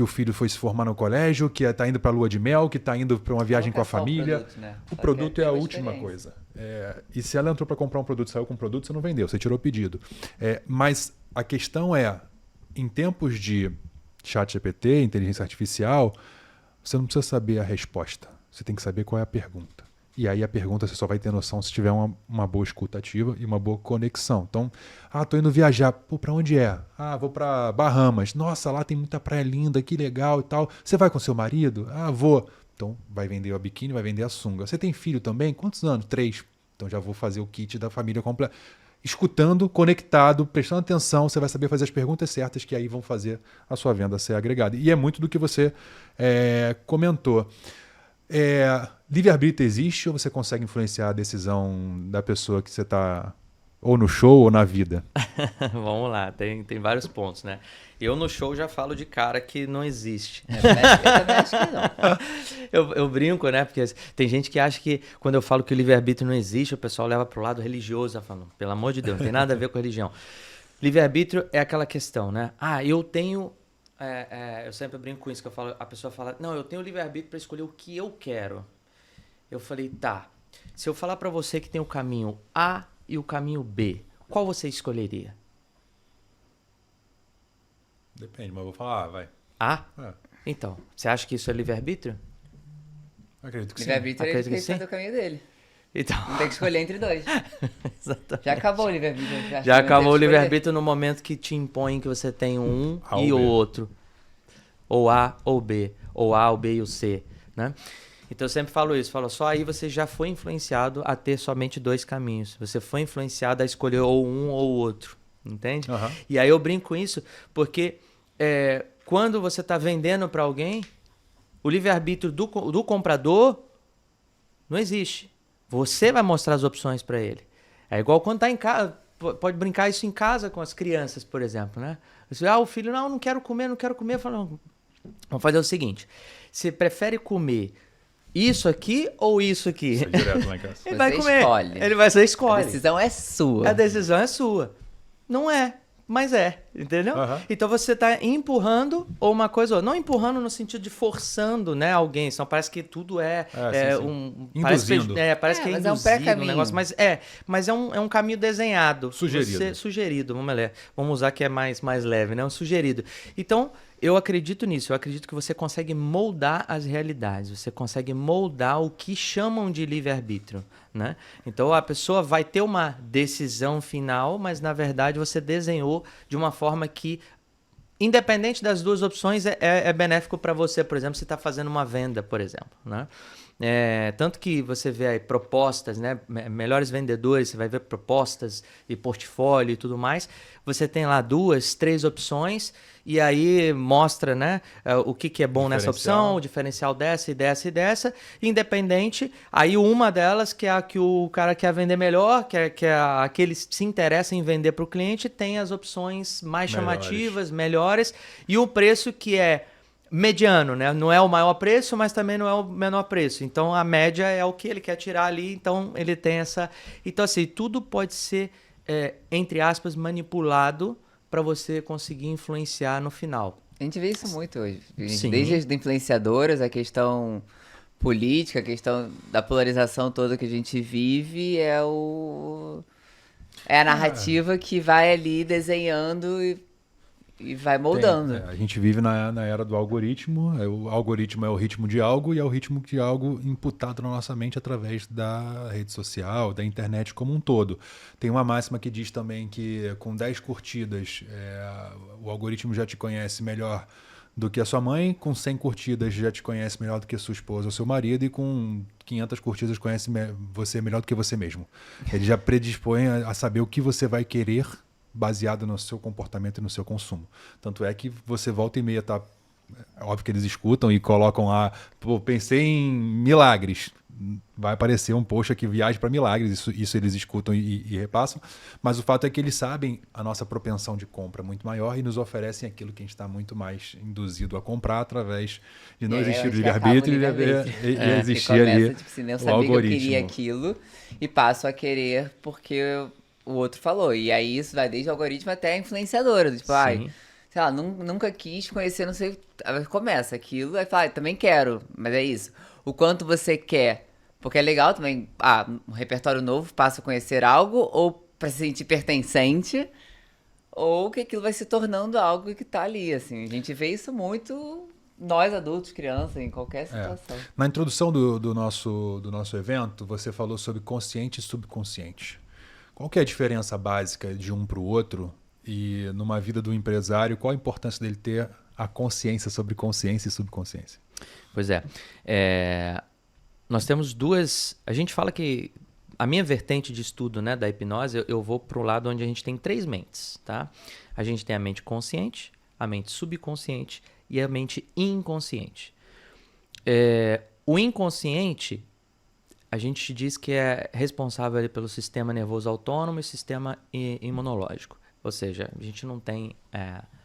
o filho foi se formar no colégio, que está indo para a lua de mel, que está indo para uma viagem com a família. O produto, né? O produto é a última coisa. E se ela entrou para comprar um produto e saiu com um produto, você não vendeu, você tirou o pedido. Mas a questão é, em tempos de ChatGPT, inteligência artificial, você não precisa saber a resposta. Você tem que saber qual é a pergunta. E aí a pergunta você só vai ter noção se tiver uma boa escuta ativa e uma boa conexão. Então, tô indo viajar. Pô, pra onde é? Vou pra Bahamas. Nossa, lá tem muita praia linda, que legal e tal. Você vai com seu marido? Vou. Então, vai vender a biquíni, vai vender a sunga. Você tem filho também? Quantos anos? 3. Então, já vou fazer o kit da família completa. Escutando, conectado, prestando atenção, você vai saber fazer as perguntas certas que aí vão fazer a sua venda ser agregada. E é muito do que você comentou. Livre-arbítrio existe ou você consegue influenciar a decisão da pessoa que você está ou no show ou na vida? Vamos lá, tem vários pontos, né? Eu no show já falo de cara que não existe. Eu também acho que não. Eu brinco, né? Porque tem gente que acha que quando eu falo que o livre-arbítrio não existe, o pessoal leva pro lado religioso, falando, pelo amor de Deus, não tem nada a ver com religião. Livre-arbítrio é aquela questão, né? Eu tenho... eu sempre brinco com isso, que a pessoa fala, não, eu tenho livre-arbítrio para escolher o que eu quero. Eu falei, tá, se eu falar para você que tem o caminho A e o caminho B, qual você escolheria? Depende, mas eu vou falar vai. A? Então, você acha que isso é livre-arbítrio? Acredito que sim. Livre-arbítrio, ele Acredito que fez sim. o caminho dele. Então, Não tem que escolher entre dois. exatamente. Já acabou o livre-arbítrio. Já acabou o livre-arbítrio no momento que te impõe que você tem A e ou o B. outro. Ou A ou B. Ou A, o B e o C, né? Então eu sempre falo isso, só aí você já foi influenciado a ter somente 2 caminhos. Você foi influenciado a escolher ou um ou o outro, entende? Uhum. E aí eu brinco com isso porque quando você está vendendo para alguém, o livre-arbítrio do comprador não existe. Você vai mostrar as opções para ele. É igual quando está em casa, pode brincar isso em casa com as crianças, por exemplo, né? Você, o filho, não quero comer. Eu falo, não, vamos fazer o seguinte, você prefere comer isso aqui ou isso aqui? Isso é direto lá em casa. Ele vai Você comer. escolhe. Você escolhe. A decisão é sua. A decisão é sua. Não é, mas entendeu? Uhum. Então você está empurrando ou uma coisa ou outra. Não empurrando no sentido de forçando, né, alguém. Só parece que tudo sim. Induzindo. Parece que é mas é um induzido pré-caminho. negócio, mas é um caminho desenhado. Sugerido. Sugerido, vamos usar que é mais leve, né? Um sugerido. Então, eu acredito nisso. Eu acredito que você consegue moldar as realidades. Você consegue moldar o que chamam de livre-arbítrio, né? Então, a pessoa vai ter uma decisão final, mas, na verdade, você desenhou de uma forma que, independente das duas opções, é benéfico para você. Por exemplo, se está fazendo uma venda, por exemplo, né? Tanto que você vê aí propostas, né? Melhores vendedores, você vai ver propostas e portfólio e tudo mais. Você tem lá 2, 3 opções e aí mostra, né, o que é bom nessa opção, o diferencial dessa e dessa e dessa. Independente, aí uma delas, que é a que o cara quer vender melhor, que é a que ele se interessa em vender para o cliente, tem as opções mais chamativas, melhores, e o preço que é mediano, né? Não é o maior preço, mas também não é o menor preço. Então, a média é o que ele quer tirar ali, então ele tem essa... Então, assim, tudo pode ser, entre aspas, manipulado para você conseguir influenciar no final. A gente vê isso muito hoje. Sim. Desde as influenciadoras, a questão política, a questão da polarização toda que a gente vive, é a narrativa que vai ali desenhando e vai moldando. A gente vive na era do algoritmo. O algoritmo é o ritmo de algo e é o ritmo de algo imputado na nossa mente através da rede social, da internet como um todo. Tem uma máxima que diz também que com 10 curtidas o algoritmo já te conhece melhor do que a sua mãe, com 100 curtidas já te conhece melhor do que a sua esposa ou seu marido, e com 500 curtidas conhece você melhor do que você mesmo. Ele já predispõe a saber o que você vai querer baseado no seu comportamento e no seu consumo. Tanto é que você volta e meia, tá? É óbvio que eles escutam e colocam lá, pensei em milagres. vai aparecer um post aqui, Viagem para Milagres, isso eles escutam e repassam, mas o fato é que eles sabem a nossa propensão de compra muito maior e nos oferecem aquilo que a gente está muito mais induzido a comprar através de não existir o livre-arbítrio e existir ali tipo assim, eu o sabia algoritmo. que eu queria aquilo e passo a querer porque o outro falou. E aí isso vai desde o algoritmo até a influenciadora. Tipo, ai, sei lá, nunca quis conhecer, não sei. Começa aquilo, aí fala, também quero, mas é isso. O quanto você quer. Porque é legal também, um repertório novo, passa a conhecer algo, ou pra se sentir pertencente, ou que aquilo vai se tornando algo que tá ali, assim. A gente vê isso muito, nós adultos, crianças, em qualquer situação. Na introdução do nosso evento, você falou sobre consciente e subconsciente. Qual que é a diferença básica de um para o outro? E numa vida do empresário, qual a importância dele ter a consciência sobre consciência e subconsciência? Pois é. Nós temos duas... A gente fala que a minha vertente de estudo, né, da hipnose, eu vou para o lado onde a gente tem 3 mentes, tá? A gente tem a mente consciente, a mente subconsciente e a mente inconsciente. O inconsciente, a gente diz que é responsável ali pelo sistema nervoso autônomo e sistema imunológico. Ou seja, a gente não tem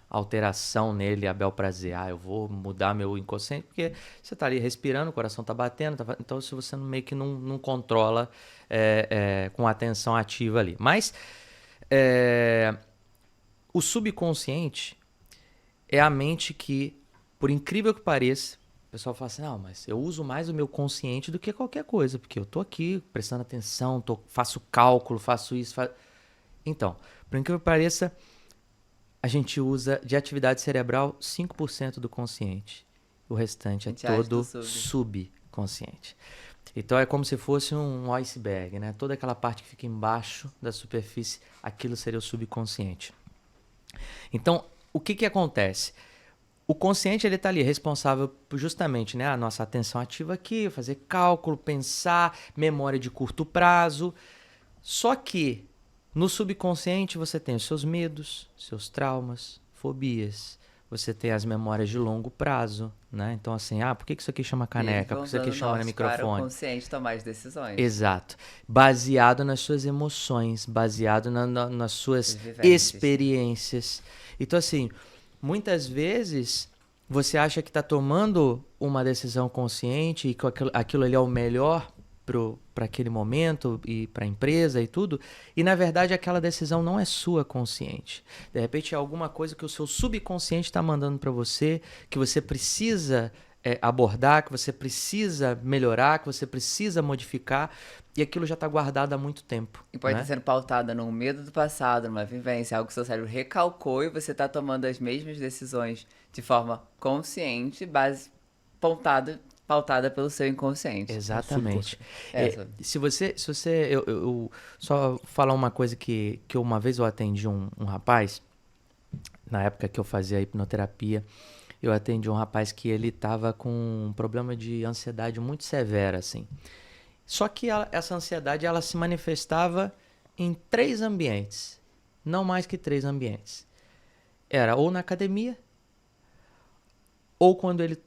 alteração nele a bel prazer. Eu vou mudar meu inconsciente, porque você está ali respirando, o coração está batendo, então se você meio que não controla com atenção ativa ali. Mas o subconsciente é a mente que, por incrível que pareça, o pessoal fala assim, não, mas eu uso mais o meu consciente do que qualquer coisa, porque eu estou aqui prestando atenção, faço cálculo, faço isso. Então, por incrível que pareça, a gente usa de atividade cerebral 5% do consciente. O restante é todo subconsciente. Então é como se fosse um iceberg, né? Toda aquela parte que fica embaixo da superfície, aquilo seria o subconsciente. Então, o que acontece? O consciente, ele está ali responsável por justamente, né, a nossa atenção ativa aqui, fazer cálculo, pensar, memória de curto prazo. Só que no subconsciente você tem os seus medos, seus traumas, fobias. Você tem as memórias de longo prazo, né? Então assim, por que isso aqui chama caneca? Por que isso aqui chama microfone? Para o consciente tomar as decisões. Exato. Baseado nas suas emoções, baseado nas suas experiências. Então assim, muitas vezes você acha que está tomando uma decisão consciente e que aquilo ali é o melhor para aquele momento e para a empresa e tudo, e na verdade aquela decisão não é sua consciente. De repente é alguma coisa que o seu subconsciente está mandando para você, que você precisa abordar, que você precisa melhorar, que você precisa modificar, e aquilo já está guardado há muito tempo. E pode estar sendo pautada num medo do passado, numa vivência, algo que seu cérebro recalcou e você está tomando as mesmas decisões de forma consciente, pautada pelo seu inconsciente. Exatamente. Se você eu só falar uma coisa que uma vez eu atendi um rapaz, na época que eu fazia hipnoterapia, eu atendi um rapaz que ele estava com um problema de ansiedade muito severa, assim. Só que essa ansiedade, ela se manifestava em 3 ambientes, não mais que 3 ambientes. Era ou na academia, ou quando ele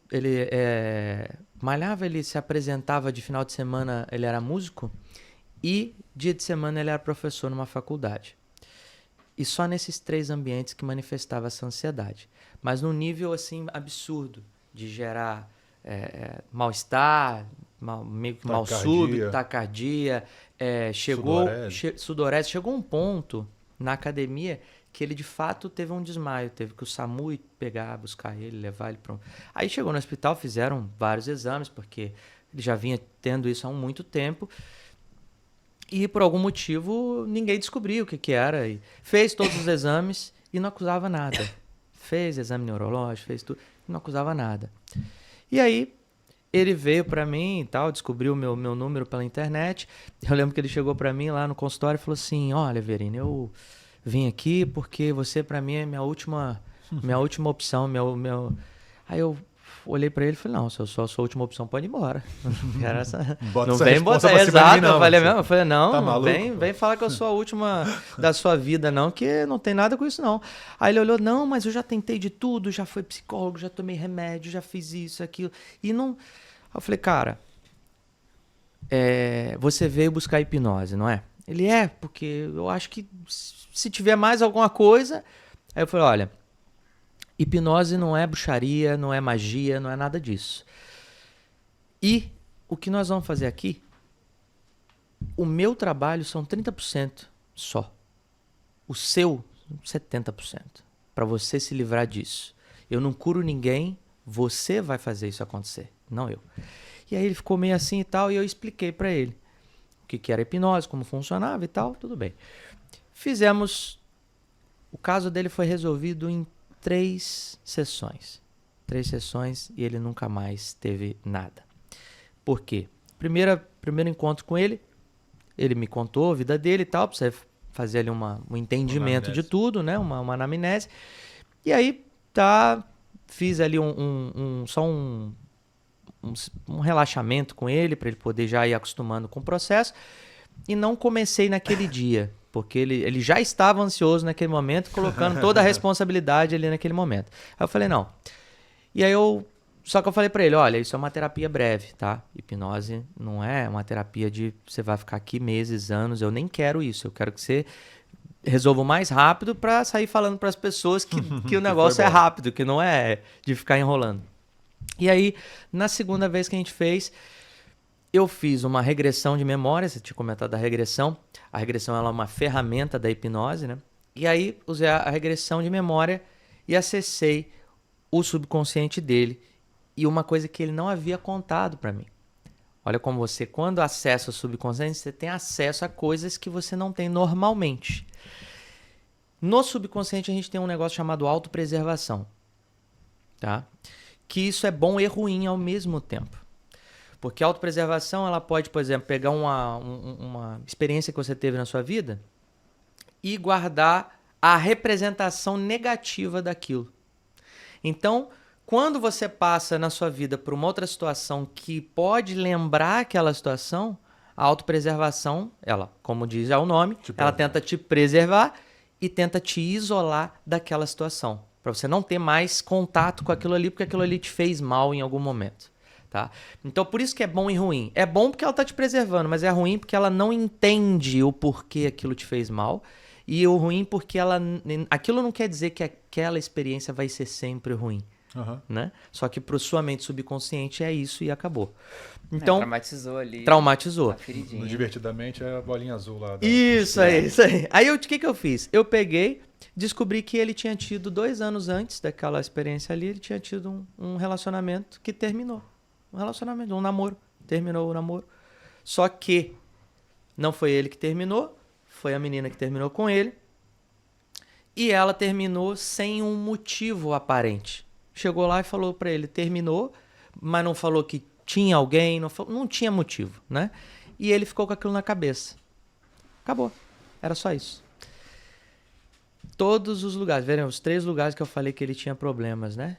malhava, ele se apresentava de final de semana, ele era músico, e dia de semana ele era professor numa faculdade. E só nesses 3 ambientes que manifestava essa ansiedade. Mas num nível assim absurdo, de gerar mal-estar, meio que mal súbito, taquicardia, sudorese. Chegou um ponto na academia que ele de fato teve um desmaio, teve que o SAMU pegar, buscar ele, levar ele para um... Aí chegou no hospital, fizeram vários exames, porque ele já vinha tendo isso há muito tempo, e por algum motivo ninguém descobriu o que era, e fez todos os exames e não acusava nada. Fez exame neurológico, fez tudo, e não acusava nada. E aí ele veio para mim e tal, descobriu o meu número pela internet. Eu lembro que ele chegou para mim lá no consultório e falou assim, olha, Verine, eu vim aqui porque você para mim é minha última opção, Aí eu olhei para ele e falei, não, se eu sou a sua última opção, pode ir embora. Não vem botar, exato. Eu falei, não, tá maluco, vem falar que eu sou a última da sua vida, não, que não tem nada com isso, não. Aí ele olhou, não, mas eu já tentei de tudo, já fui psicólogo, já tomei remédio, já fiz isso, aquilo, e não... Eu falei, cara, você veio buscar hipnose, não é? Ele porque eu acho que se tiver mais alguma coisa... Aí eu falei, olha, hipnose não é bruxaria, não é magia, não é nada disso. E o que nós vamos fazer aqui, o meu trabalho são 30% só. O seu, 70%. Para você se livrar disso. Eu não curo ninguém, você vai fazer isso acontecer, não eu. E aí ele ficou meio assim e tal, e eu expliquei para ele o que era hipnose, como funcionava e tal, tudo bem. Fizemos... O caso dele foi resolvido em 3 sessões. 3 sessões e ele nunca mais teve nada. Por quê? Primeiro encontro com ele, ele me contou a vida dele e tal, pra você fazer ali um entendimento de tudo, né? Uma anamnese. E aí, fiz ali só um relaxamento com ele, para ele poder já ir acostumando com o processo. E não comecei naquele dia, porque ele já estava ansioso naquele momento, colocando toda a responsabilidade ali naquele momento. Aí eu falei, não. E aí só que eu falei pra ele, olha, isso é uma terapia breve, tá? Hipnose não é uma terapia de você vai ficar aqui meses, anos, eu nem quero isso. Eu quero que você resolva o mais rápido pra sair falando pras pessoas que o negócio é rápido, que não é de ficar enrolando. E aí, na segunda vez que a gente fez, eu fiz uma regressão de memória, você tinha comentado da regressão. A regressão ela é uma ferramenta da hipnose, né? E aí, usei a regressão de memória e acessei o subconsciente dele. E uma coisa que ele não havia contado para mim. Olha como você, quando acessa o subconsciente, você tem acesso a coisas que você não tem normalmente. No subconsciente, a gente tem um negócio chamado autopreservação. Tá? Que isso é bom e ruim ao mesmo tempo. Porque a autopreservação, ela pode, por exemplo, pegar uma experiência que você teve na sua vida e guardar a representação negativa daquilo. Então, quando você passa na sua vida por uma outra situação que pode lembrar aquela situação, a autopreservação, ela, como diz já o nome, ela tenta te preservar e tenta te isolar daquela situação. Para você não ter mais contato com aquilo ali, porque aquilo ali te fez mal em algum momento. Tá? Então, por isso que é bom e ruim. É bom porque ela está te preservando, mas é ruim porque ela não entende o porquê aquilo te fez mal. E o ruim porque aquilo não quer dizer que aquela experiência vai ser sempre ruim. Uhum. Né? Só que para sua mente subconsciente é isso e acabou. Então, traumatizou ali. Traumatizou. No Divertidamente é a bolinha azul lá. Isso aí. Aí o que eu fiz? Eu peguei, descobri que ele tinha tido 2 anos antes daquela experiência ali, ele tinha tido um relacionamento que terminou. Um namoro. Terminou o namoro. Só que não foi ele que terminou, foi a menina que terminou com ele. E ela terminou sem um motivo aparente. Chegou lá e falou pra ele, terminou, mas não falou que tinha alguém, não tinha motivo, né? E ele ficou com aquilo na cabeça. Acabou. Era só isso. Todos os lugares, verem os 3 lugares que eu falei que ele tinha problemas, né?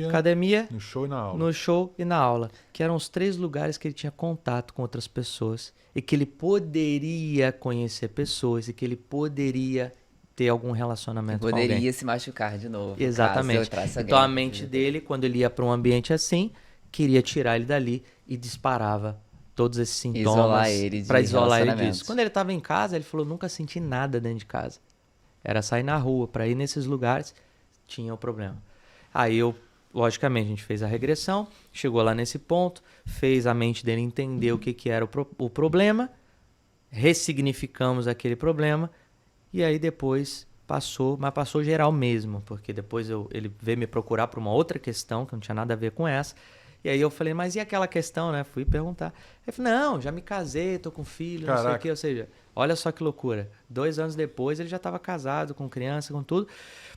Academia, no show e na aula. No show e na aula. Que eram os 3 lugares que ele tinha contato com outras pessoas e que ele poderia conhecer pessoas e que ele poderia ter algum relacionamento com alguém. Poderia se machucar de novo. Exatamente. Então a mente dele, quando ele ia para um ambiente assim, queria tirar ele dali e disparava todos esses sintomas para isolar ele disso. Quando ele estava em casa, ele falou, nunca senti nada dentro de casa. Era sair na rua, para ir nesses lugares, tinha o problema. Aí logicamente, a gente fez a regressão, chegou lá nesse ponto, fez a mente dele entender o que era o problema, ressignificamos aquele problema, e aí depois passou, mas passou geral mesmo, porque depois ele veio me procurar por uma outra questão, que não tinha nada a ver com essa, e aí eu falei, mas e aquela questão, né? Fui perguntar. Ele falou, não, já me casei, tô com filho, não sei o quê. Ou seja, olha só que loucura. 2 anos depois ele já estava casado, com criança, com tudo.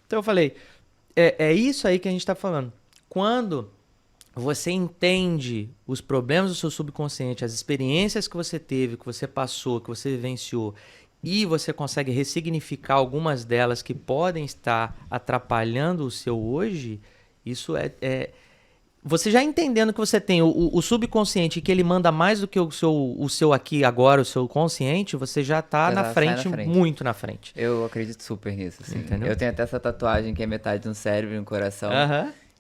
Então eu falei, é isso aí que a gente está falando. Quando você entende os problemas do seu subconsciente, as experiências que você teve, que você passou, que você vivenciou, e você consegue ressignificar algumas delas que podem estar atrapalhando o seu hoje, isso você já entendendo que você tem o subconsciente, que ele manda mais do que o seu aqui agora, o seu consciente, você já tá na frente, muito na frente. Eu acredito super nisso, assim. Entendeu? Eu tenho até essa tatuagem que é metade no cérebro e no coração,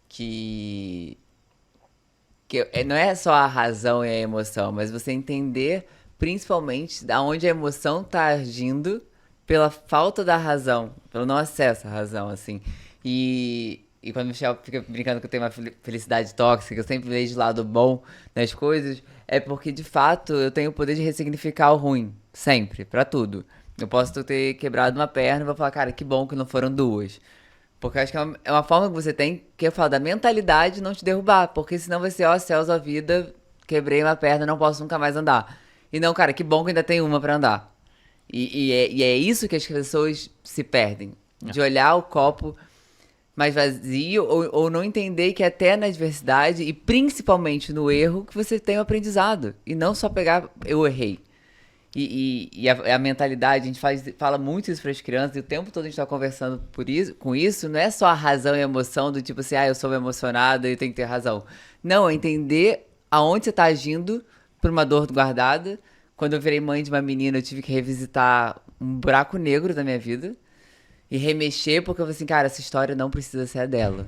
que não é só a razão e a emoção, mas você entender principalmente da onde a emoção tá agindo pela falta da razão, pelo não acesso à razão, assim. E quando o Michel fica brincando que eu tenho uma felicidade tóxica, eu sempre vejo o lado bom das coisas, é porque, de fato, eu tenho o poder de ressignificar o ruim, sempre, pra tudo. Eu posso ter quebrado uma perna e vou falar, cara, que bom que não foram duas. Porque eu acho que é uma forma que você tem, que eu falo, da mentalidade não te derrubar. Porque senão vai ser, ó, céus, ó vida, quebrei uma perna, não posso nunca mais andar. E não, cara, que bom que ainda tem uma pra andar. E é isso que as pessoas se perdem. De olhar o copo mais vazio ou não entender que até na adversidade e principalmente no erro que você tem o aprendizado. E não só pegar, eu errei. E a mentalidade, a gente fala muito isso para as crianças, e o tempo todo a gente está conversando com isso, não é só a razão e a emoção do tipo assim, eu sou emocionada e tenho que ter razão. Não, é entender aonde você está agindo por uma dor guardada. Quando eu virei mãe de uma menina, eu tive que revisitar um buraco negro da minha vida e remexer, porque eu falei assim, cara, essa história não precisa ser a dela.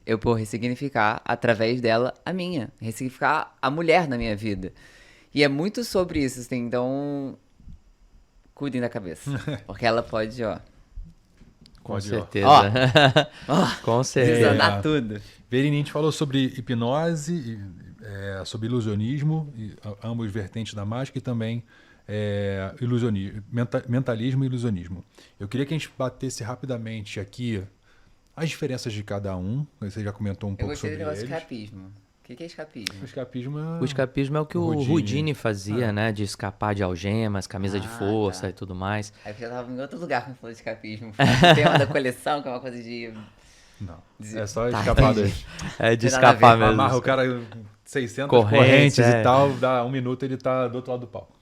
Eu vou ressignificar, através dela, a minha. Ressignificar a mulher na minha vida. E é muito sobre isso, assim, então cuidem da cabeça. Porque ela pode, ó... Com certeza. Com certeza. Desanar tudo. Verini, a gente falou sobre hipnose, sobre ilusionismo, ambos vertentes da mágica, e também ilusionismo, mentalismo e ilusionismo. Eu queria que a gente batesse rapidamente aqui as diferenças de cada um. Você já comentou um pouco sobre eles. Eu gostei do negócio de escapismo. O que é escapismo? O escapismo é o que o Houdini fazia, né? De escapar de algemas, camisa de força e tudo mais. Aí eu tava em outro lugar quando falou de escapismo. O tema da coleção, que é uma coisa de... Não, é só escapar das... É de escapar mesmo. Amarra o cara 600 correntes e tal, dá 1 minuto ele tá do outro lado do palco.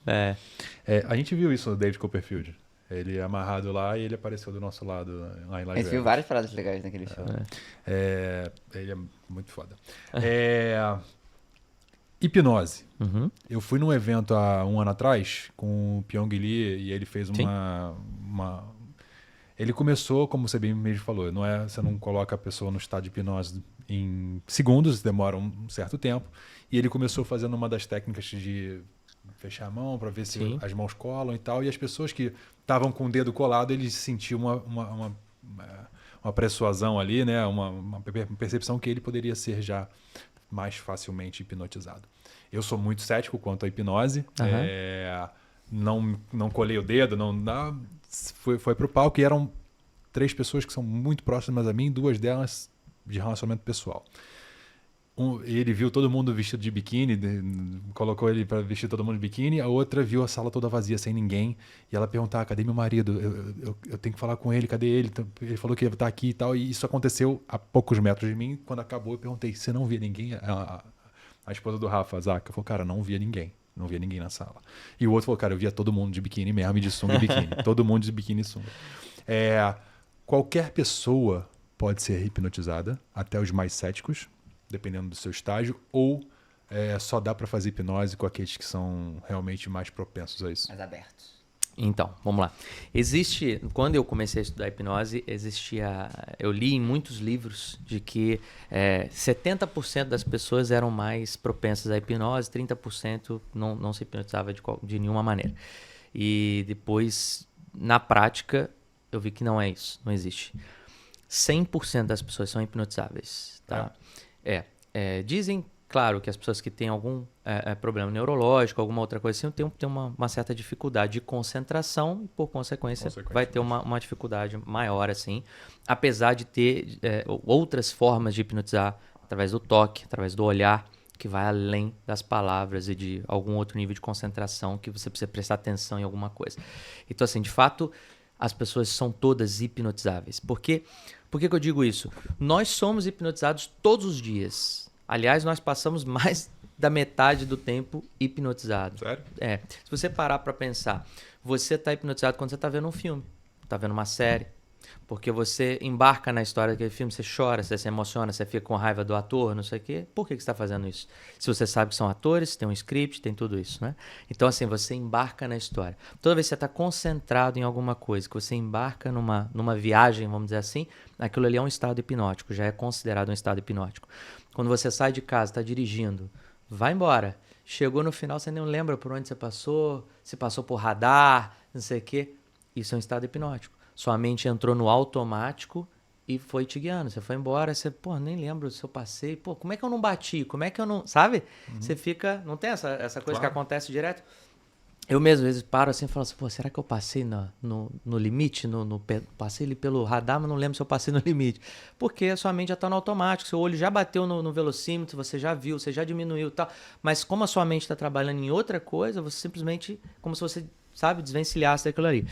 A gente viu isso no David Copperfield. Ele é amarrado lá e ele apareceu do nosso lado lá em Las Vegas. A gente viu várias paradas legais naquele show. Ele é muito foda. Hipnose. Uhum. Eu fui num evento há 1 ano atrás com o Pyong Lee e ele fez uma... Ele começou, como você bem mesmo falou, você não coloca a pessoa no estado de hipnose em segundos, demora um certo tempo. E ele começou fazendo uma das técnicas de fechar a mão para ver se as mãos colam e tal. E as pessoas que estavam com o dedo colado, eles sentiam uma persuasão ali, né? Uma percepção que ele poderia ser já mais facilmente hipnotizado. Eu sou muito cético quanto à hipnose. Não colei o dedo, foi pro palco e eram 3 pessoas que são muito próximas a mim, 2 delas de relacionamento pessoal. Ele viu todo mundo vestido de biquíni, colocou ele para vestir todo mundo de biquíni. A outra viu a sala toda vazia, sem ninguém. E ela perguntava, cadê meu marido? Eu tenho que falar com ele, cadê ele? Ele falou que ia estar aqui e tal. E isso aconteceu a poucos metros de mim. Quando acabou, eu perguntei, você não via ninguém? A esposa do Rafa, a Zaca, falou, cara, não via ninguém. Não via ninguém na sala. E o outro falou, cara, eu via todo mundo de biquíni mesmo, e de sunga e biquíni. Todo mundo de biquíni e sunga. Qualquer pessoa pode ser hipnotizada, até os mais céticos, dependendo do seu estágio, ou só dá para fazer hipnose com aqueles que são realmente mais propensos a isso? Mais abertos. Então, vamos lá. Quando eu comecei a estudar hipnose, eu li em muitos livros de que 70% das pessoas eram mais propensas à hipnose, 30% não se hipnotizava de nenhuma maneira. E depois, na prática, eu vi que não é isso, não existe. 100% das pessoas são hipnotizáveis, tá? Dizem, claro, que as pessoas que têm algum problema neurológico, alguma outra coisa assim, têm uma certa dificuldade de concentração e, por consequência, vai ter uma dificuldade maior, assim, apesar de ter outras formas de hipnotizar, através do toque, através do olhar, que vai além das palavras e de algum outro nível de concentração que você precisa prestar atenção em alguma coisa. Então, assim, de fato, as pessoas são todas hipnotizáveis. Por que eu digo isso? Nós somos hipnotizados todos os dias. Aliás, nós passamos mais da metade do tempo hipnotizado. Sério? Se você parar para pensar, você está hipnotizado quando você está vendo um filme, está vendo uma série, porque você embarca na história daquele filme, você chora, você se emociona, você fica com raiva do ator, não sei o quê. Por que você está fazendo isso? Se você sabe que são atores, tem um script, tem tudo isso, né? Então, assim, você embarca na história. Toda vez que você está concentrado em alguma coisa, que você embarca numa viagem, vamos dizer assim, aquilo ali é um estado hipnótico, já é considerado um estado hipnótico. Quando você sai de casa, está dirigindo, vai embora. chegou no final, você nem lembra por onde você passou, se passou por radar, não sei o quê. Isso é um estado hipnótico. Sua mente entrou no automático e foi te guiando. Você foi embora, você, pô, nem lembro se eu passei. Pô, como é que eu não bati? Como é que eu não... Sabe? Você fica... Não tem essa coisa que acontece direto? Eu mesmo, às vezes, paro assim e falo assim, pô, será que eu passei no limite? Passei ali pelo radar, mas não lembro se eu passei no limite. Porque a sua mente já está no automático, seu olho já bateu no velocímetro, você já viu, você já diminuiu e tal. Mas como a sua mente está trabalhando em outra coisa, você simplesmente, como se você, sabe, desvencilhasse daquilo ali.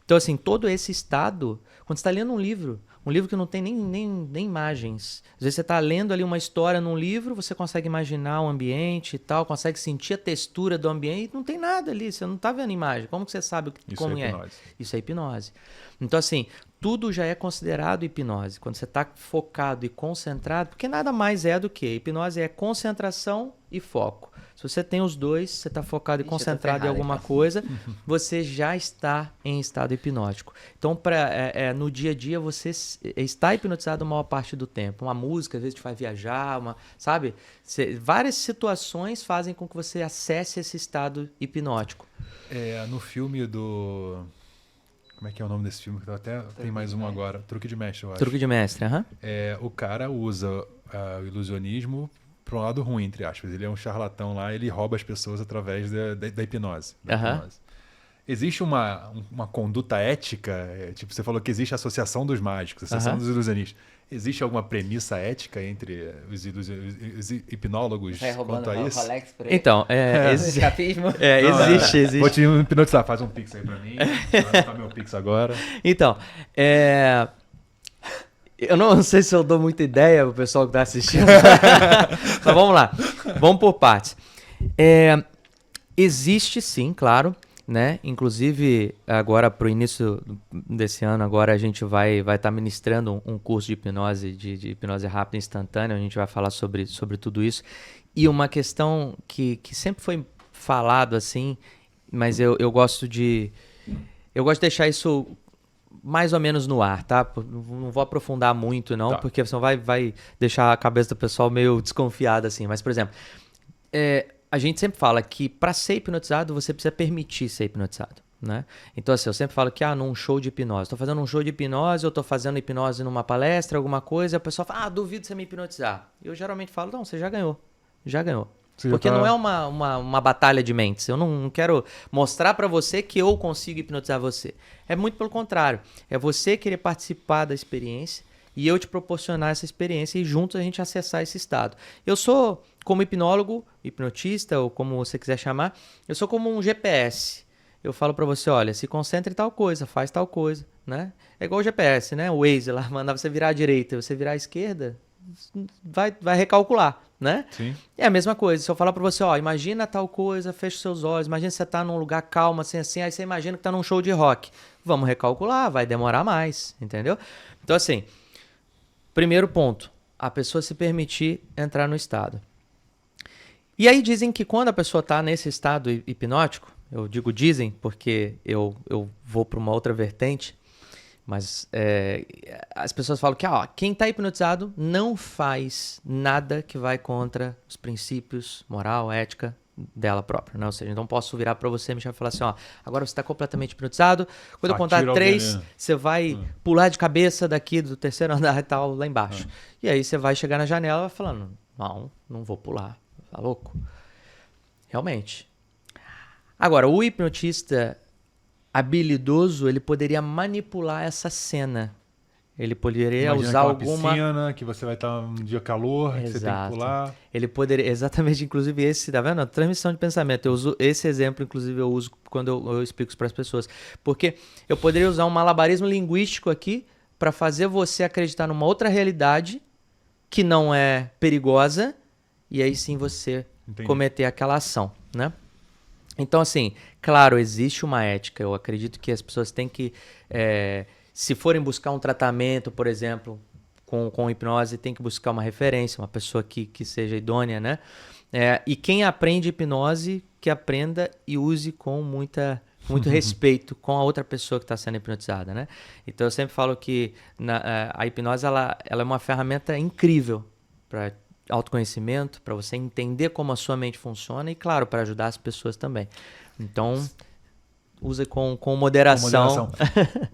Então, assim, todo esse estado, quando você está lendo um livro que não tem nem imagens. Às vezes você está lendo ali uma história num livro, você consegue imaginar o ambiente e tal, consegue sentir a textura do ambiente, não tem nada ali, você não está vendo imagem. Como que você sabe como é? Isso é hipnose. Então, assim, tudo já é considerado hipnose. Quando você está focado e concentrado, porque nada mais é do que hipnose é concentração e foco. Se você tem os dois, você está focado e concentrado em alguma coisa, você já está em estado hipnótico. Então, no dia a dia, você está hipnotizado a maior parte do tempo. Uma música, às vezes, te faz viajar, sabe? Várias situações fazem com que você acesse esse estado hipnótico. No filme do... Como é que é o nome desse filme? Até tem mais um agora. Truque de Mestre, eu acho. Truque de Mestre, aham. O cara usa o ilusionismo para um lado ruim, entre aspas. Ele é um charlatão lá, ele rouba as pessoas através da hipnose. Hipnose. Existe uma conduta ética? Tipo, você falou que existe a associação dos mágicos, a associação dos ilusionistas. Existe alguma premissa ética entre os hipnólogos quanto a isso? Rolex por aí? Então, escapismo? Existe. Vou te hipnotizar, faz um pix aí pra mim. Vai botar meu pix agora. Então, eu não sei se eu dou muita ideia pro pessoal que tá assistindo. Mas vamos lá. Vamos por partes. Existe sim, claro, né? Inclusive, agora pro início desse ano, agora a gente vai estar ministrando um curso de hipnose, de hipnose rápida e instantânea. A gente vai falar sobre tudo isso. E uma questão que sempre foi falado assim, mas eu gosto de deixar isso mais ou menos no ar, tá? Não vou aprofundar muito, não, tá, porque senão vai deixar a cabeça do pessoal meio desconfiada, assim. Mas, por exemplo, a gente sempre fala que para ser hipnotizado, você precisa permitir ser hipnotizado, né? Então, assim, eu sempre falo que, num show de hipnose, estou fazendo um show de hipnose, eu estou fazendo hipnose numa palestra, alguma coisa, a pessoa fala, duvido você me hipnotizar. Eu geralmente falo, não, você já ganhou. Já ganhou. Porque não é uma batalha de mentes. Eu não quero mostrar para você que eu consigo hipnotizar você. É muito pelo contrário. É você querer participar da experiência e eu te proporcionar essa experiência e juntos a gente acessar esse estado. Eu sou, como hipnólogo, hipnotista ou como você quiser chamar, eu sou como um GPS. Eu falo para você, olha, se concentre em tal coisa, faz tal coisa, né? É igual o GPS, né? O Waze lá mandava você virar à direita e você virar à esquerda, vai recalcular, né? Sim. É a mesma coisa. Se eu falar pra você, imagina tal coisa, fecha seus olhos, imagina que você tá num lugar calmo, assim, aí você imagina que tá num show de rock. Vamos recalcular, vai demorar mais, entendeu? Então, assim, primeiro ponto, a pessoa se permitir entrar no estado. E aí dizem que quando a pessoa tá nesse estado hipnótico, eu digo dizem porque eu vou pra uma outra vertente, mas as pessoas falam que quem está hipnotizado não faz nada que vai contra os princípios, moral, ética dela própria, né? Ou seja, não posso virar para você, Michel, e falar assim, agora você está completamente hipnotizado, quando eu contar 3, você vai pular de cabeça daqui do 3º andar e tal, lá embaixo. E aí você vai chegar na janela e vai falando, não vou pular, tá louco? Realmente. Agora, o hipnotista habilidoso, ele poderia manipular essa cena. Ele poderia usar alguma piscina que você vai estar um dia calor, que você tem que pular. Ele poderia, exatamente, inclusive esse, tá vendo? A transmissão de pensamento. Eu uso esse exemplo, inclusive eu uso quando eu explico isso para as pessoas, porque eu poderia usar um malabarismo linguístico aqui para fazer você acreditar numa outra realidade que não é perigosa e aí sim você cometer aquela ação, né? Então, assim, claro, existe uma ética. Eu acredito que as pessoas têm que, se forem buscar um tratamento, por exemplo, com hipnose, tem que buscar uma referência, uma pessoa que seja idônea, né? E quem aprende hipnose, que aprenda e use com muito respeito com a outra pessoa que está sendo hipnotizada, né? Então, eu sempre falo que a hipnose ela é uma ferramenta incrível para autoconhecimento, para você entender como a sua mente funciona e, claro, para ajudar as pessoas também. Então, use com moderação.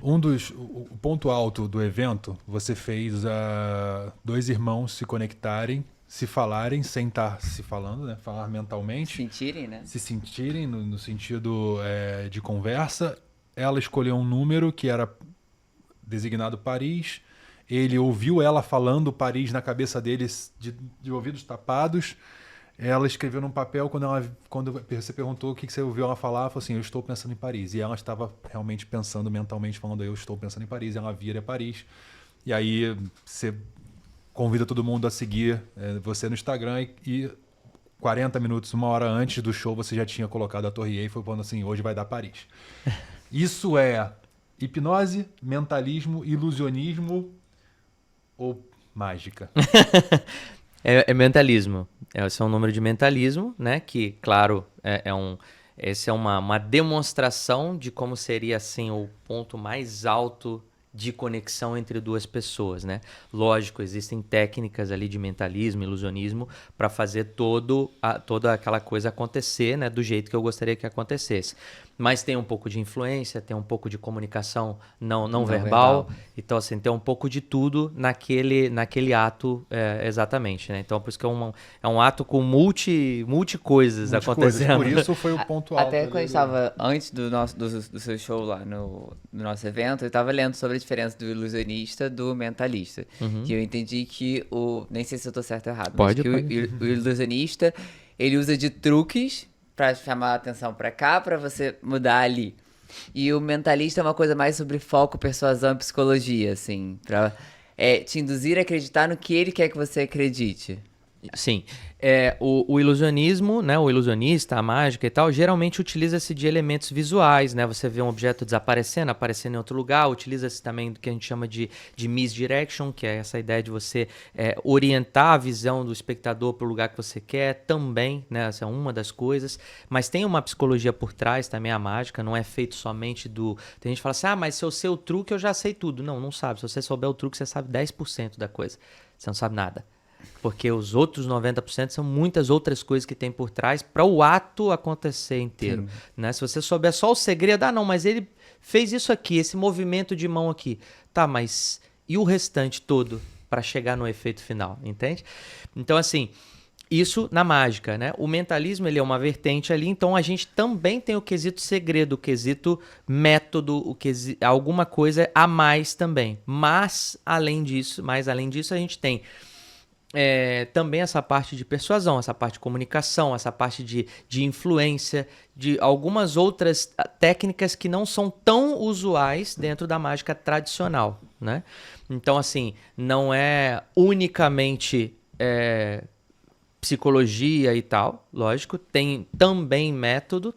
O ponto alto do evento, você fez dois irmãos se conectarem, se falarem sem estar se falando, né? Falar mentalmente. Sentirem, né? Se sentirem no sentido de conversa. Ela escolheu um número que era designado Paris. Ele ouviu ela falando Paris na cabeça dele de ouvidos tapados. Ela escreveu num papel, quando você perguntou o que você ouviu ela falar, ela falou assim, eu estou pensando em Paris. E ela estava realmente pensando mentalmente, falando, eu estou pensando em Paris. E ela vira Paris. E aí você convida todo mundo a seguir você no Instagram e 40 minutos, 1 hora antes do show, você já tinha colocado a Torre Eiffel falando assim, hoje vai dar Paris. Isso é hipnose, mentalismo, ilusionismo ou mágica? É mentalismo. Esse é um número de mentalismo, né? Que, claro, esse é uma demonstração de como seria assim o ponto mais alto de conexão entre duas pessoas, né? Lógico, existem técnicas ali de mentalismo, ilusionismo, para fazer toda aquela coisa acontecer, né? Do jeito que eu gostaria que acontecesse. Mas tem um pouco de influência, tem um pouco de comunicação não verbal. Então, assim, tem um pouco de tudo naquele ato exatamente, né? Então, por isso que é um ato com multi coisas acontecendo. Por isso foi o ponto alto. Até quando a gente estava antes do seu show lá no nosso evento, eu estava lendo sobre a diferença do ilusionista do mentalista. Que eu entendi que nem sei se eu estou certo ou errado, mas que o ilusionista, ele usa de truques pra chamar a atenção pra cá, pra você mudar ali. E o mentalista é uma coisa mais sobre foco, persuasão e psicologia, assim. Pra te induzir a acreditar no que ele quer que você acredite. Sim. O ilusionismo, né, o ilusionista, a mágica e tal, geralmente utiliza-se de elementos visuais, né? Você vê um objeto desaparecendo, aparecendo em outro lugar, utiliza-se também do que a gente chama de misdirection, que é essa ideia de você orientar a visão do espectador para o lugar que você quer também, né? Essa é uma das coisas. Mas tem uma psicologia por trás também, a mágica, não é feito somente do... Tem gente que fala assim, mas se eu sei o truque, eu já sei tudo. Não sabe. Se você souber o truque, você sabe 10% da coisa. Você não sabe nada. Porque os outros 90% são muitas outras coisas que tem por trás para o ato acontecer inteiro. Né? Se você souber só o segredo, mas ele fez isso aqui, esse movimento de mão aqui. Tá, mas e o restante todo para chegar no efeito final, entende? Então, assim, isso na mágica, né? O mentalismo, ele é uma vertente ali, então a gente também tem o quesito segredo, o quesito método, alguma coisa a mais também. Mas, além disso, a gente tem... também essa parte de persuasão, essa parte de comunicação, essa parte de influência, de algumas outras técnicas que não são tão usuais dentro da mágica tradicional, né? Então, assim, não é unicamente psicologia e tal, lógico, tem também método,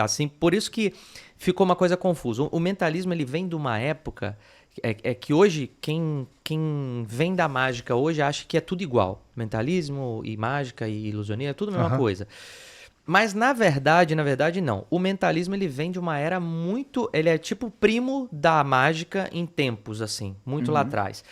assim, por isso que ficou uma coisa confusa. O mentalismo, ele vem de uma época... que hoje, quem vem da mágica hoje acha que é tudo igual. Mentalismo e mágica e ilusionismo é tudo a mesma coisa. Mas, na verdade, não. O mentalismo, ele vem de uma era muito... Ele é tipo primo da mágica em tempos, assim, muito lá atrás.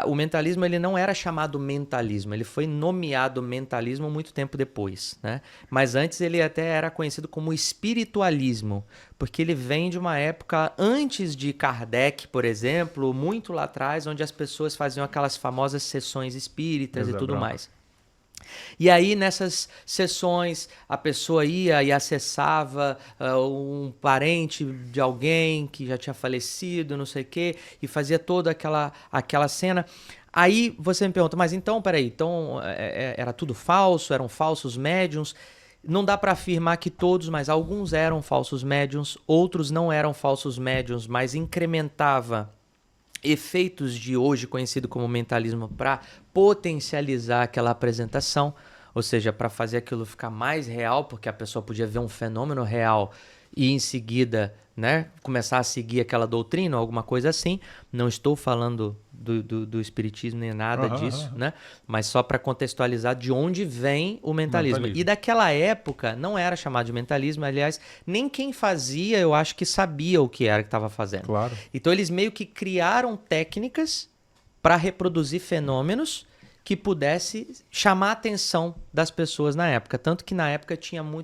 O mentalismo, ele não era chamado mentalismo, ele foi nomeado mentalismo muito tempo depois, né? Mas antes ele até era conhecido como espiritualismo, porque ele vem de uma época antes de Kardec, por exemplo, muito lá atrás, onde as pessoas faziam aquelas famosas sessões espíritas e tudo mais. E aí, nessas sessões, a pessoa ia e acessava um parente de alguém que já tinha falecido, não sei o quê, e fazia toda aquela cena. Aí você me pergunta, mas então, peraí, então era tudo falso? Eram falsos médiums? Não dá para afirmar que todos, mas alguns eram falsos médiums, outros não eram falsos médiums, mas incrementava efeitos de hoje conhecido como mentalismo para potencializar aquela apresentação, ou seja, para fazer aquilo ficar mais real, porque a pessoa podia ver um fenômeno real e em seguida, né, começar a seguir aquela doutrina, alguma coisa assim. Não estou falando do espiritismo nem nada disso, né? Mas só para contextualizar de onde vem o mentalismo. E daquela época não era chamado de mentalismo, aliás, nem quem fazia, eu acho que sabia o que era que estava fazendo. Claro. Então eles meio que criaram técnicas para reproduzir fenômenos que pudesse chamar a atenção das pessoas na época. Tanto que na época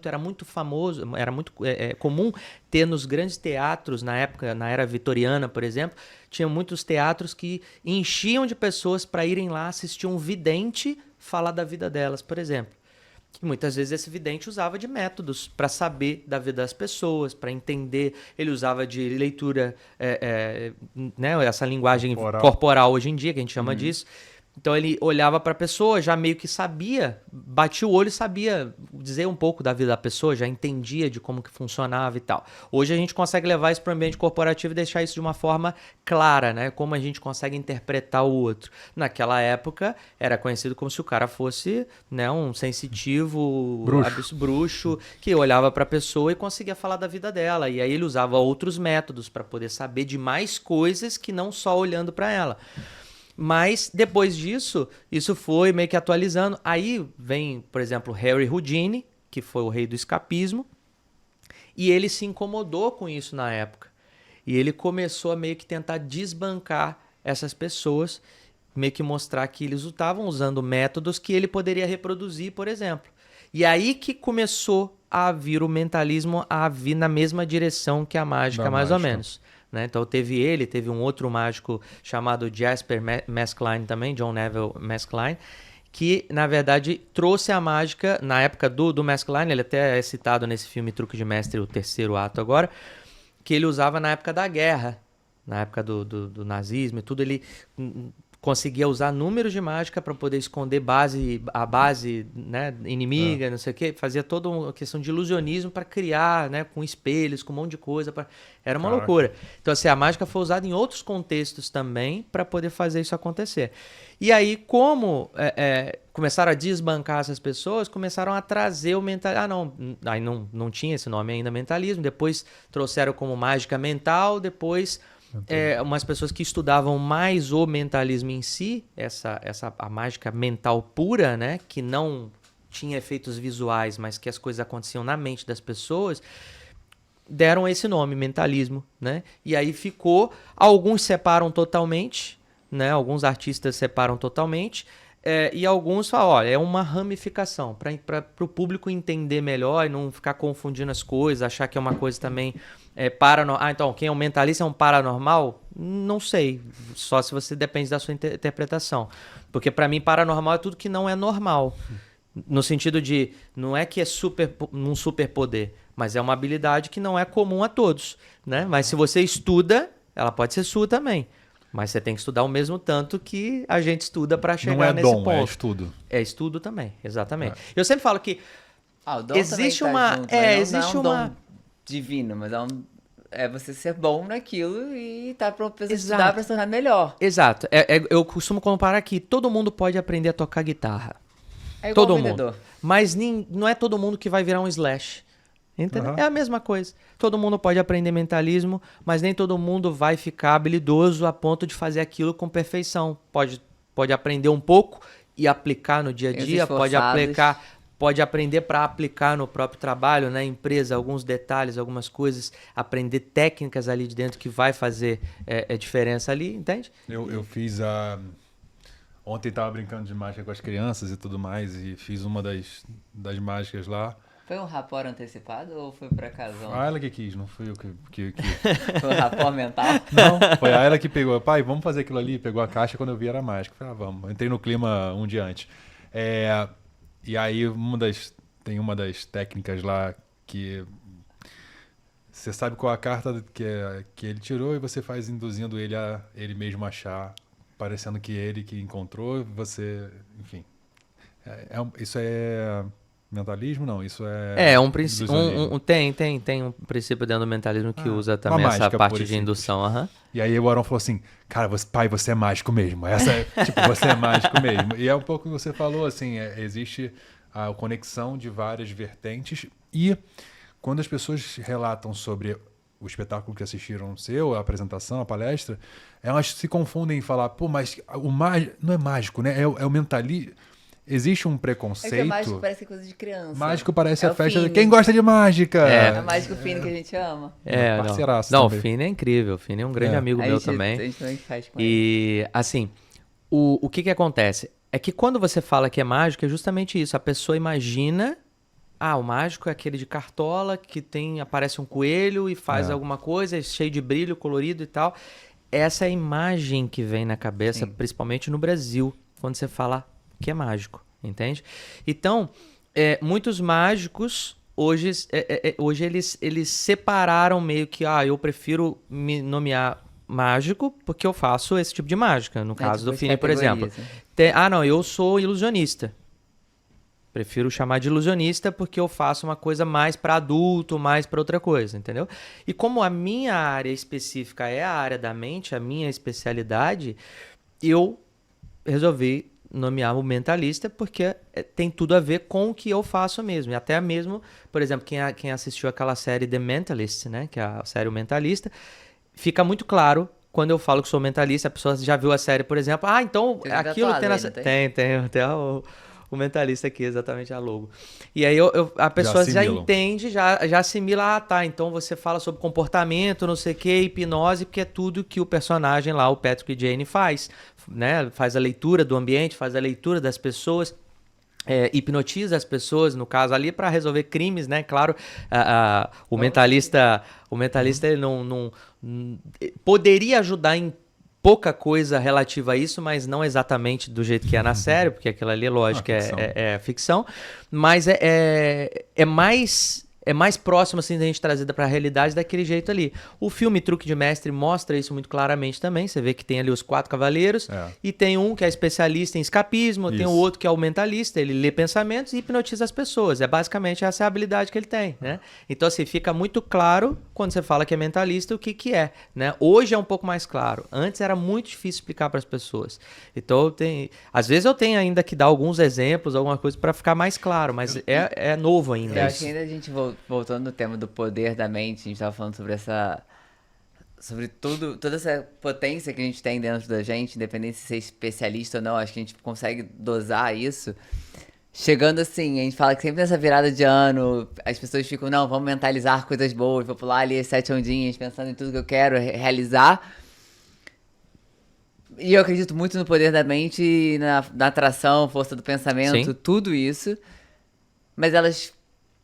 era muito famoso, era muito comum ter nos grandes teatros, na época, na era vitoriana, por exemplo, tinha muitos teatros que enchiam de pessoas para irem lá assistir um vidente falar da vida delas, por exemplo. E muitas vezes esse vidente usava de métodos para saber da vida das pessoas, para entender. Ele usava de leitura, né, essa linguagem corporal hoje em dia, que a gente chama disso. Então ele olhava para a pessoa, já meio que sabia, batia o olho e sabia dizer um pouco da vida da pessoa, já entendia de como que funcionava e tal. Hoje a gente consegue levar isso para o ambiente corporativo e deixar isso de uma forma clara, né? Como a gente consegue interpretar o outro. Naquela época era conhecido como se o cara fosse, né, um sensitivo, bruxo, que olhava para a pessoa e conseguia falar da vida dela. E aí ele usava outros métodos para poder saber de mais coisas que não só olhando para ela. Mas, depois disso, isso foi meio que atualizando. Aí vem, por exemplo, Harry Houdini, que foi o rei do escapismo, e ele se incomodou com isso na época. E ele começou a meio que tentar desbancar essas pessoas, meio que mostrar que eles estavam usando métodos que ele poderia reproduzir, por exemplo. E aí que começou a vir o mentalismo a vir na mesma direção que a mágica, mais ou menos. Né? Então teve um outro mágico chamado Jasper Maskelyne também, John Neville Maskelyne, que na verdade trouxe a mágica na época do Maskelyne. Ele até é citado nesse filme Truque de Mestre, o terceiro ato agora, que ele usava na época da guerra, na época do nazismo e tudo. Ele conseguia usar números de mágica para poder esconder a base, né, inimiga, não sei o quê. Fazia toda uma questão de ilusionismo para criar, né, com espelhos, com um monte de coisa. Era uma loucura. Então, assim, a mágica foi usada em outros contextos também para poder fazer isso acontecer. E aí, como começaram a desbancar essas pessoas, começaram a trazer o mentalismo. Aí não tinha esse nome ainda, mentalismo. Depois trouxeram como mágica mental, depois... umas pessoas que estudavam mais o mentalismo em si, a mágica mental pura, né, que não tinha efeitos visuais, mas que as coisas aconteciam na mente das pessoas, deram esse nome, mentalismo, né? E aí ficou, alguns separam totalmente, né? Alguns artistas separam totalmente, e alguns falam, olha, é uma ramificação, para o público entender melhor e não ficar confundindo as coisas, achar que é uma coisa também paranormal. Então, quem é um mentalista é um paranormal? Não sei, só se você depende da sua interpretação. Porque para mim, paranormal é tudo que não é normal. No sentido de, não é que é um superpoder, mas é uma habilidade que não é comum a todos, né? Mas se você estuda, ela pode ser sua também. Mas você tem que estudar o mesmo tanto que a gente estuda para chegar nesse ponto. Não é estudo. É estudo também, exatamente. Eu sempre falo que o dom existe também uma... tá junto, né? existe não é uma... dom divino, mas é você ser bom naquilo e tá pra você estudar pra se tornar melhor. Exato. Eu costumo comparar que todo mundo pode aprender a tocar guitarra. É igual todo vendedor. mundo. Mas não é todo mundo que vai virar um Slash. Entendeu? É a mesma coisa. Todo mundo pode aprender mentalismo, mas nem todo mundo vai ficar habilidoso a ponto de fazer aquilo com perfeição. Pode aprender um pouco e aplicar no dia a dia, pode aprender para aplicar no próprio trabalho, na empresa, alguns detalhes, algumas coisas, aprender técnicas ali de dentro que vai fazer diferença ali, entende? Eu fiz Ontem estava brincando de mágica com as crianças e tudo mais, e fiz uma das mágicas lá. Foi um rapor antecipado ou foi por acaso? Ela que quis, não fui eu que... Foi um rapor mental? Não, foi ela que pegou. Pai, vamos fazer aquilo ali. Pegou a caixa, quando eu vi era mágica. Falei, vamos. Entrei no clima um dia antes. E aí tem uma das técnicas lá que você sabe qual a carta que ele tirou e você faz induzindo ele a ele mesmo achar, parecendo que ele que encontrou, você... Enfim. Isso é... Mentalismo não, isso é um princípio. Tem um princípio dentro do mentalismo que usa também essa parte de indução. E aí o Aaron falou assim, cara, pai, você é mágico mesmo. Você é mágico mesmo. E é um pouco o que você falou, assim, existe a conexão de várias vertentes. E quando as pessoas relatam sobre o espetáculo que assistiram a apresentação, a palestra, elas se confundem em falar, mas o mágico não é mágico, né? É o mentalismo. Existe um preconceito. É que mágico parece coisa de criança. Mágico parece a festa de quem gosta de mágica. É mágico fino que a gente ama. Não, o Fini é incrível. O Fini é um grande amigo meu também. A gente também faz com ele. E, assim, o que acontece? É que quando você fala que é mágico, é justamente isso. A pessoa imagina, o mágico é aquele de cartola que aparece um coelho e faz alguma coisa, é cheio de brilho, colorido e tal. Essa é a imagem que vem na cabeça, principalmente no Brasil, quando você fala que é mágico, entende? Então, muitos mágicos, hoje eles separaram meio que, eu prefiro me nomear mágico porque eu faço esse tipo de mágica. No caso do Fini, por exemplo. Não, eu sou ilusionista. Prefiro chamar de ilusionista porque eu faço uma coisa mais para adulto, mais para outra coisa, entendeu? E como a minha área específica é a área da mente, a minha especialidade, eu resolvi nomear o mentalista porque tem tudo a ver com o que eu faço mesmo. E até mesmo, por exemplo, quem assistiu aquela série The Mentalist, né, que é a série O Mentalista, fica muito claro quando eu falo que sou mentalista, a pessoa já viu a série, por exemplo, então aquilo tem na série. Tem até o mentalista aqui, exatamente a logo. E aí a pessoa já entende, já assimila, então você fala sobre comportamento, não sei o que, hipnose, porque é tudo que o personagem lá, o Patrick e Jane faz, né? Faz a leitura do ambiente, faz a leitura das pessoas, hipnotiza as pessoas, no caso ali, para resolver crimes, né? Claro, o mentalista ele não poderia ajudar em pouca coisa relativa a isso, mas não exatamente do jeito que é na série, porque aquilo ali, lógico, é ficção, mas é mais próximo assim da gente trazida para a realidade daquele jeito ali. O filme Truque de Mestre mostra isso muito claramente também. Você vê que tem ali os 4 cavaleiros e tem um que é especialista em escapismo, tem o outro que é o mentalista, ele lê pensamentos e hipnotiza as pessoas. Basicamente essa é a habilidade que ele tem, né? Então assim, fica muito claro quando você fala que é mentalista o que é, né? Hoje é um pouco mais claro. Antes era muito difícil explicar para as pessoas. Então às vezes eu tenho ainda que dar alguns exemplos, alguma coisa para ficar mais claro, mas é novo ainda. Eu acho que ainda a gente voltando no tema do poder da mente, a gente estava falando sobre toda essa potência que a gente tem dentro da gente, independente de ser especialista ou não, acho que a gente consegue dosar isso. Chegando assim, a gente fala que sempre nessa virada de ano, as pessoas ficam, não, vamos mentalizar coisas boas, vou pular ali as 7 ondinhas, pensando em tudo que eu quero realizar. E eu acredito muito no poder da mente, na atração, força do pensamento, tudo isso. Mas elas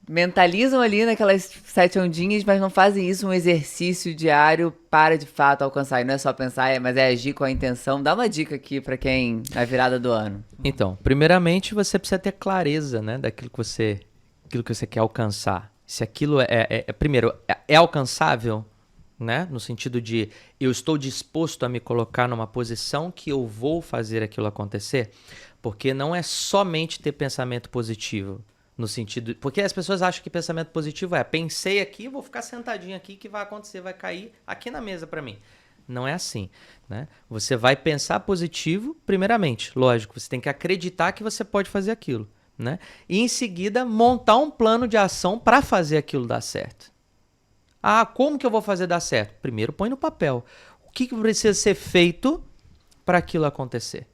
mentalizam ali naquelas 7 ondinhas, mas não fazem isso um exercício diário para de fato alcançar. E não é só pensar, mas é agir com a intenção. Dá uma dica aqui para quem na virada do ano. Então, primeiramente você precisa ter clareza, né, daquilo que você quer alcançar. Se aquilo primeiro, é alcançável, né, no sentido de eu estou disposto a me colocar numa posição que eu vou fazer aquilo acontecer, porque não é somente ter pensamento positivo. No sentido... Porque as pessoas acham que pensamento positivo pensei aqui, vou ficar sentadinho aqui, que vai acontecer, vai cair aqui na mesa para mim. Não é assim, né? Você vai pensar positivo, primeiramente, lógico, você tem que acreditar que você pode fazer aquilo, né? E em seguida, montar um plano de ação para fazer aquilo dar certo. Como que eu vou fazer dar certo? Primeiro, põe no papel. O que precisa ser feito para aquilo acontecer?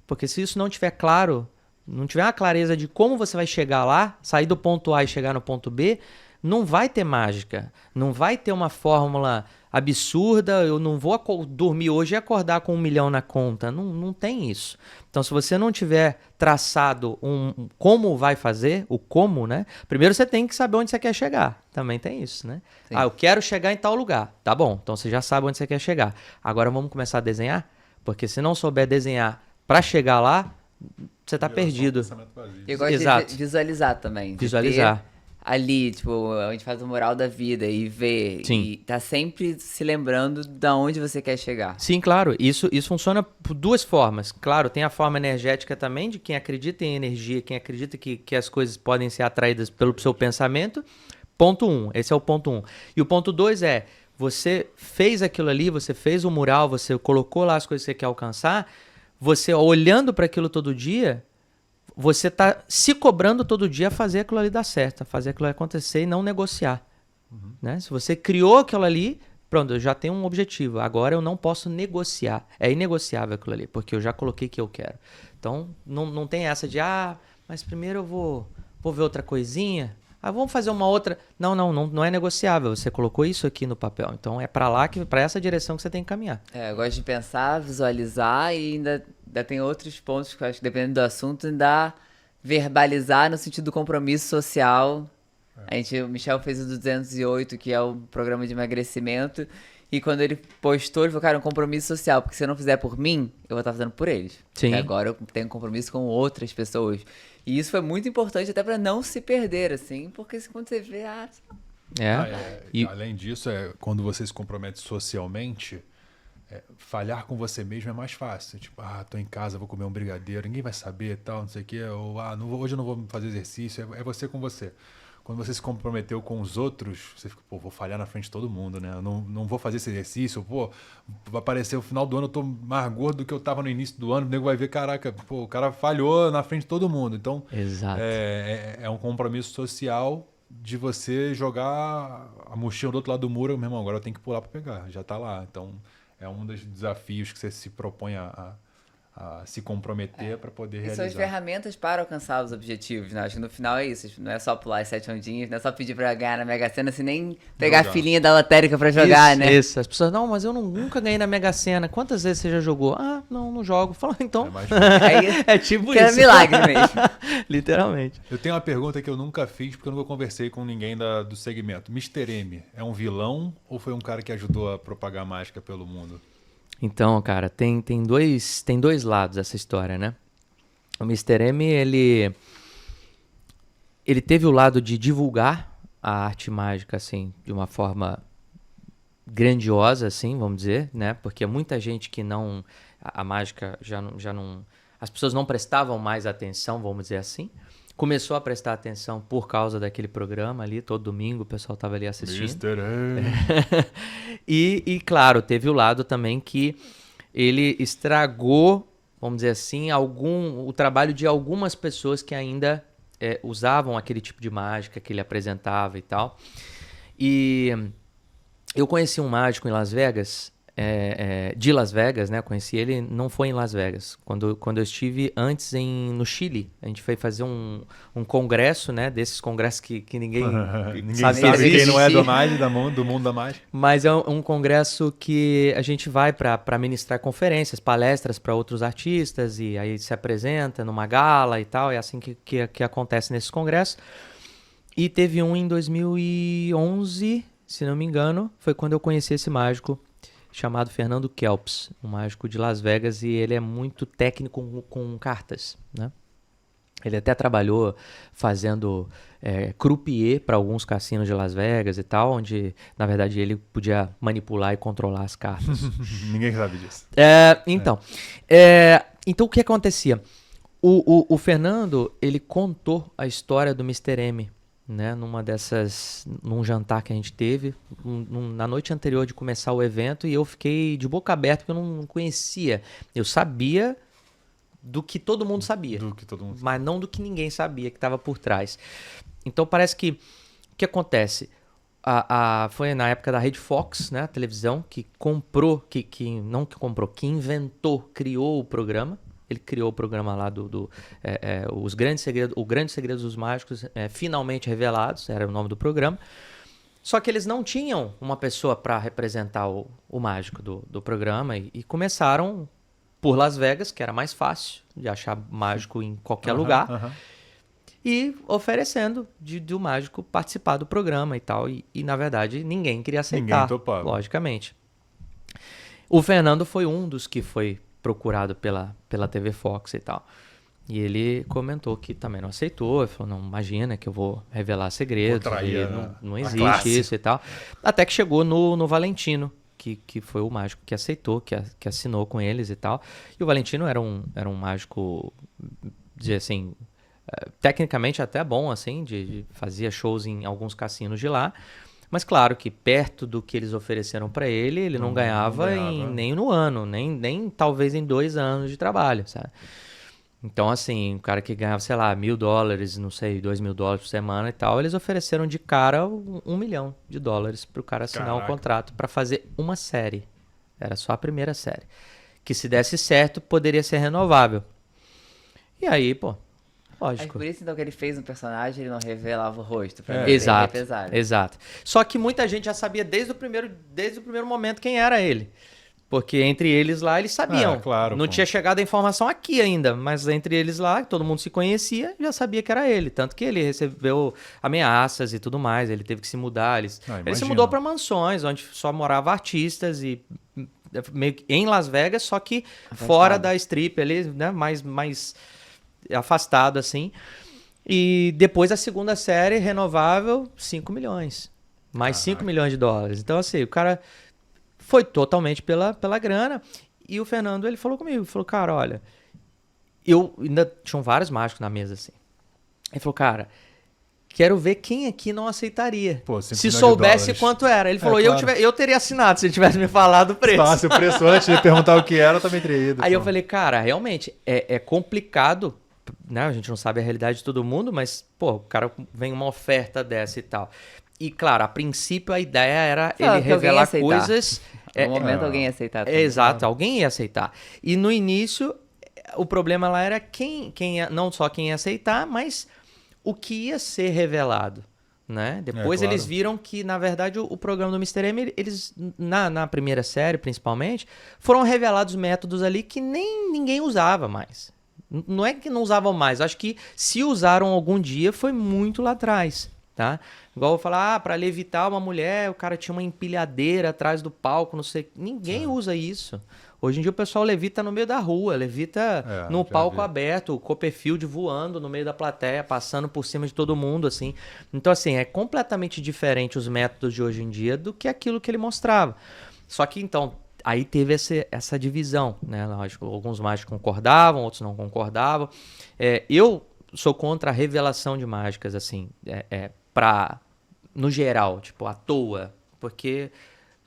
Porque se isso não estiver claro, não tiver uma clareza de como você vai chegar lá, sair do ponto A e chegar no ponto B, não vai ter mágica, não vai ter uma fórmula absurda, eu não vou dormir hoje e acordar com 1 milhão na conta, não tem isso. Então, se você não tiver traçado como vai fazer, o como, né? Primeiro você tem que saber onde você quer chegar, também tem isso, né? Eu quero chegar em tal lugar, tá bom, então você já sabe onde você quer chegar. Agora vamos começar a desenhar? Porque se não souber desenhar para chegar lá, você tá perdido. Eu gosto de visualizar também. Visualizar. Ali, tipo, a gente faz o moral da vida e ver. Sim. E tá sempre se lembrando de onde você quer chegar. Sim, claro. Isso funciona por 2 formas. Claro, tem a forma energética também, de quem acredita em energia, quem acredita que as coisas podem ser atraídas pelo seu pensamento. Ponto 1. Esse é o ponto 1. E o ponto 2 é, você fez aquilo ali, você fez o mural, você colocou lá as coisas que você quer alcançar. Você olhando para aquilo todo dia, você está se cobrando todo dia a fazer aquilo ali dar certo, a fazer aquilo ali acontecer e não negociar. Né? Se você criou aquilo ali, pronto, eu já tenho um objetivo. Agora eu não posso negociar. É inegociável aquilo ali, porque eu já coloquei que eu quero. Então, não tem essa de, mas primeiro eu vou ver outra coisinha. Vamos fazer uma outra. Não é negociável. Você colocou isso aqui no papel. Então é para essa direção que você tem que caminhar. Eu gosto de pensar, visualizar e ainda ainda tem outros pontos que eu acho que, dependendo do assunto, ainda verbalizar no sentido do compromisso social. O Michel fez o 208, que é o programa de emagrecimento, e quando ele postou, ele falou, cara, um compromisso social, porque se eu não fizer por mim, eu vou estar fazendo por eles. Sim. Porque agora eu tenho um compromisso com outras pessoas. E isso foi muito importante até pra não se perder, assim, porque quando você vê, E além disso, quando você se compromete socialmente, falhar com você mesmo é mais fácil. Tipo, tô em casa, vou comer um brigadeiro, ninguém vai saber e tal, não sei o quê. Ou, hoje eu não vou fazer exercício. É você com você. Quando você se comprometeu com os outros, você fica, vou falhar na frente de todo mundo, né? Eu não vou fazer esse exercício, vai aparecer no final do ano, eu tô mais gordo do que eu tava no início do ano, o nego vai ver, caraca, o cara falhou na frente de todo mundo. Então, Exato. É um compromisso social de você jogar a mochila do outro lado do muro, meu irmão, agora eu tenho que pular para pegar, já tá lá. Então, é um dos desafios que você se propõe a se comprometer para poder realizar. São as ferramentas para alcançar os objetivos, né? Acho que no final é isso. Não é só pular as 7 ondinhas, não é só pedir pra ganhar na Mega Sena, assim, nem pegar a filhinha da lotérica pra jogar, né? Isso. As pessoas, não, mas eu nunca ganhei na Mega Sena. Quantas vezes você já jogou? Não jogo. Fala, então. É tipo que isso. é milagre mesmo. Literalmente. Eu tenho uma pergunta que eu nunca fiz, porque eu nunca conversei com ninguém do segmento. Mr. M é um vilão ou foi um cara que ajudou a propagar mágica pelo mundo? Então, cara, tem dois lados essa história, né? O Mr. M, ele teve o lado de divulgar a arte mágica, assim, de uma forma grandiosa, assim, vamos dizer, né? Porque muita gente que não... A mágica já não... As pessoas não prestavam mais atenção, vamos dizer assim. Começou a prestar atenção por causa daquele programa ali, todo domingo o pessoal estava ali assistindo. Mr. M. E, claro, teve o lado também que ele estragou, vamos dizer assim, o trabalho de algumas pessoas que ainda usavam aquele tipo de mágica que ele apresentava e tal. E eu conheci um mágico em Las Vegas, de Las Vegas, né? Conheci ele, não foi em Las Vegas. Quando eu estive antes no Chile, a gente foi fazer um congresso, né? Desses congressos que ninguém sabe quem não é do mundo da mágica. Mas é um congresso que a gente vai para ministrar conferências, palestras para outros artistas, e aí se apresenta numa gala e tal. É assim que acontece nesses congressos. E teve um em 2011, se não me engano, foi quando eu conheci esse mágico chamado Fernando Kelps, um mágico de Las Vegas, e ele é muito técnico com cartas, né? Ele até trabalhou fazendo croupier para alguns cassinos de Las Vegas e tal, onde, na verdade, ele podia manipular e controlar as cartas. Ninguém sabe disso. Então, o que acontecia? O Fernando, ele contou a história do Mr. M, né, num jantar que a gente teve na noite anterior de começar o evento, e eu fiquei de boca aberta porque eu não conhecia. Eu sabia do que todo mundo sabia, mas não do que ninguém sabia que estava por trás. Então parece que o que acontece? Foi na época da Rede Fox, né, a televisão, que comprou, que inventou, criou o programa. Ele criou o programa lá o Grande Segredo dos Mágicos, Finalmente Revelados, era o nome do programa. Só que eles não tinham uma pessoa para representar o mágico do programa, e começaram por Las Vegas, que era mais fácil de achar mágico em qualquer lugar, e oferecendo do mágico participar do programa e tal. E na verdade, ninguém queria aceitar, ninguém topava. Logicamente. O Fernando foi um dos que foi procurado pela TV Fox e tal. E ele comentou que também não aceitou. Ele falou, não, imagina que eu vou revelar segredos. Não existe isso e tal. Até que chegou no Valentino, que foi o mágico que aceitou, que assinou com eles e tal. E o Valentino era um mágico, dizer assim, tecnicamente até bom, assim, fazia shows em alguns cassinos de lá. Mas claro que perto do que eles ofereceram para ele não ganhava nem no ano, nem talvez em 2 anos de trabalho, sabe? Então, assim, um cara que ganhava, sei lá, $1.000, não sei, $2.000 por semana e tal, eles ofereceram de cara $1 milhão pro cara assinar um contrato para fazer uma série. Era só a primeira série. Que se desse certo, poderia ser renovável. E aí, pô, lógico. Por isso, então, que ele fez um personagem, ele não revelava o rosto. Pra Exato. Só que muita gente já sabia desde o primeiro momento quem era ele. Porque entre eles lá, eles sabiam. Claro, não tinha chegado a informação aqui ainda, mas entre eles lá, todo mundo se conhecia, já sabia que era ele. Tanto que ele recebeu ameaças e tudo mais, ele teve que se mudar. Ele se mudou para mansões, onde só moravam artistas e meio que em Las Vegas, só que fora da strip ali, né, mais afastado assim. E depois a segunda série, renovável, 5 milhões. Mais 5 milhões de dólares. Então assim, o cara... Foi totalmente pela grana. E o Fernando, ele falou comigo, falou, cara, olha, eu ainda tinham vários mágicos na mesa, assim. Ele falou, cara, quero ver quem aqui não aceitaria. Pô, se soubesse quanto era. Ele falou, claro. eu teria assinado se ele tivesse me falado o preço. Se o preço antes de perguntar o que era, eu também teria ido. Aí eu falei, cara, realmente, é complicado, né? A gente não sabe a realidade de todo mundo, mas, pô, o cara vem uma oferta dessa e tal. E, claro, a princípio a ideia era ele revelar coisas... No momento alguém ia aceitar. Também. Exato, alguém ia aceitar. E no início, o problema lá era não só quem ia aceitar, mas o que ia ser revelado. Né? Depois claro. Eles viram que, na verdade, o programa do Mr. M, eles, na primeira série, principalmente, foram revelados métodos ali que nem ninguém usava mais. Não é que não usavam mais, acho que se usaram algum dia foi muito lá atrás. Tá? Igual eu vou falar, para levitar uma mulher, o cara tinha uma empilhadeira atrás do palco, não sei. Ninguém usa isso. Hoje em dia o pessoal levita no meio da rua, levita no palco aberto, o Copperfield voando no meio da plateia, passando por cima de todo mundo, assim. Então, assim, é completamente diferente os métodos de hoje em dia do que aquilo que ele mostrava. Só que, então, aí teve essa divisão, né? Lógico, alguns mágicos concordavam, outros não concordavam. Eu sou contra a revelação de mágicas, assim, no geral, tipo, à toa, porque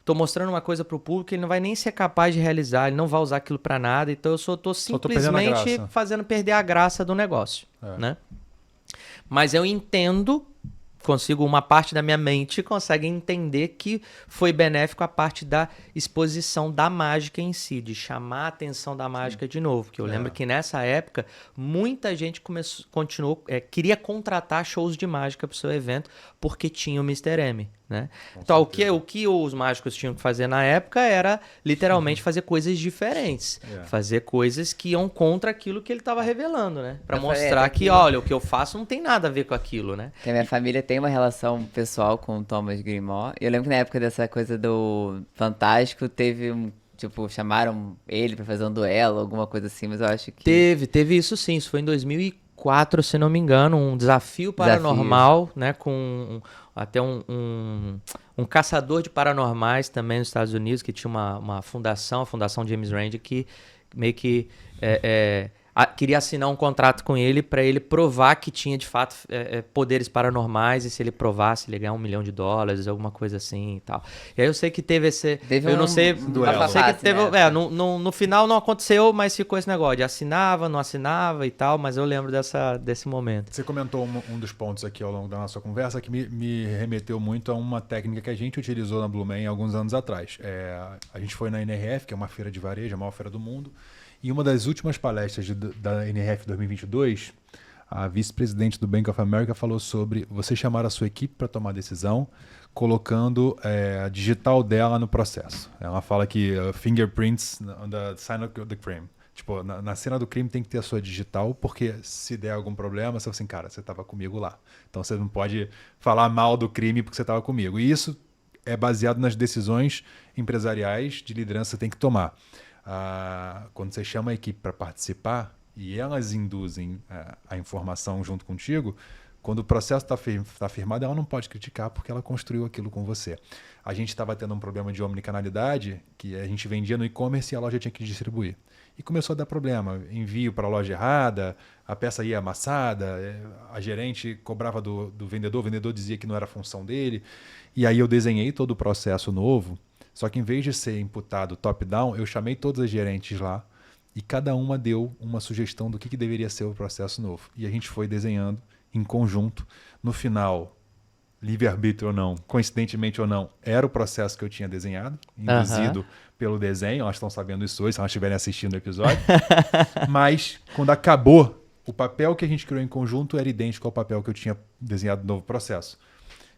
tô mostrando uma coisa pro público que ele não vai nem ser capaz de realizar, ele não vai usar aquilo para nada, então eu tô simplesmente fazendo perder a graça do negócio, né? Mas eu entendo, uma parte da minha mente consegue entender que foi benéfico a parte da exposição da mágica em si, de chamar a atenção da mágica de novo. Que eu lembro que nessa época, muita gente queria contratar shows de mágica para o seu evento, porque tinha o Mr. M. Né? Então, o que os mágicos tinham que fazer na época era literalmente fazer coisas diferentes, fazer coisas que iam contra aquilo que ele estava revelando, né? Para mostrar que, olha, o que eu faço não tem nada a ver com aquilo, né? Que a minha família tem uma relação pessoal com o Thomas Grimoire. Eu lembro que na época dessa coisa do Fantástico, teve chamaram ele para fazer um duelo, alguma coisa assim, mas eu acho que... Teve isso sim, isso foi em 2004, se não me engano, um desafio paranormal, né, com até um caçador de paranormais também nos Estados Unidos, que tinha uma fundação, a Fundação James Randi, que meio que queria assinar um contrato com ele para ele provar que tinha de fato poderes paranormais, e se ele provasse, ele ganhar $1 milhão, alguma coisa assim e tal. E aí eu sei que teve esse... eu não sei... Eu sei que teve, no final não aconteceu, mas ficou esse negócio de assinava, não assinava e tal, mas eu lembro desse momento. Você comentou um dos pontos aqui ao longo da nossa conversa que me remeteu muito a uma técnica que a gente utilizou na Blue Man alguns anos atrás. A gente foi na NRF, que é uma feira de varejo, a maior feira do mundo. E uma das últimas palestras da NRF 2022, a vice-presidente do Bank of America falou sobre você chamar a sua equipe para tomar decisão, colocando a digital dela no processo. Ela fala que fingerprints on the sign of the crime. Tipo, na cena do crime tem que ter a sua digital, porque se der algum problema, você fala assim, cara, você estava comigo lá. Então você não pode falar mal do crime porque você estava comigo. E isso é baseado nas decisões empresariais de liderança que você tem que tomar. Quando você chama a equipe para participar e elas induzem a informação junto contigo, quando o processo está firmado, ela não pode criticar porque ela construiu aquilo com você. A gente estava tendo um problema de omnicanalidade, que a gente vendia no e-commerce e a loja tinha que distribuir. E começou a dar problema. Envio para a loja errada, a peça ia amassada, a gerente cobrava do vendedor, o vendedor dizia que não era função dele. E aí eu desenhei todo o processo novo. Só que em vez de ser imputado top-down, eu chamei todas as gerentes lá e cada uma deu uma sugestão do que deveria ser o processo novo. E a gente foi desenhando em conjunto. No final, livre-arbítrio ou não, coincidentemente ou não, era o processo que eu tinha desenhado, induzido pelo desenho. Elas estão sabendo isso hoje, se elas estiverem assistindo o episódio. Mas, quando acabou, o papel que a gente criou em conjunto era idêntico ao papel que eu tinha desenhado no novo processo.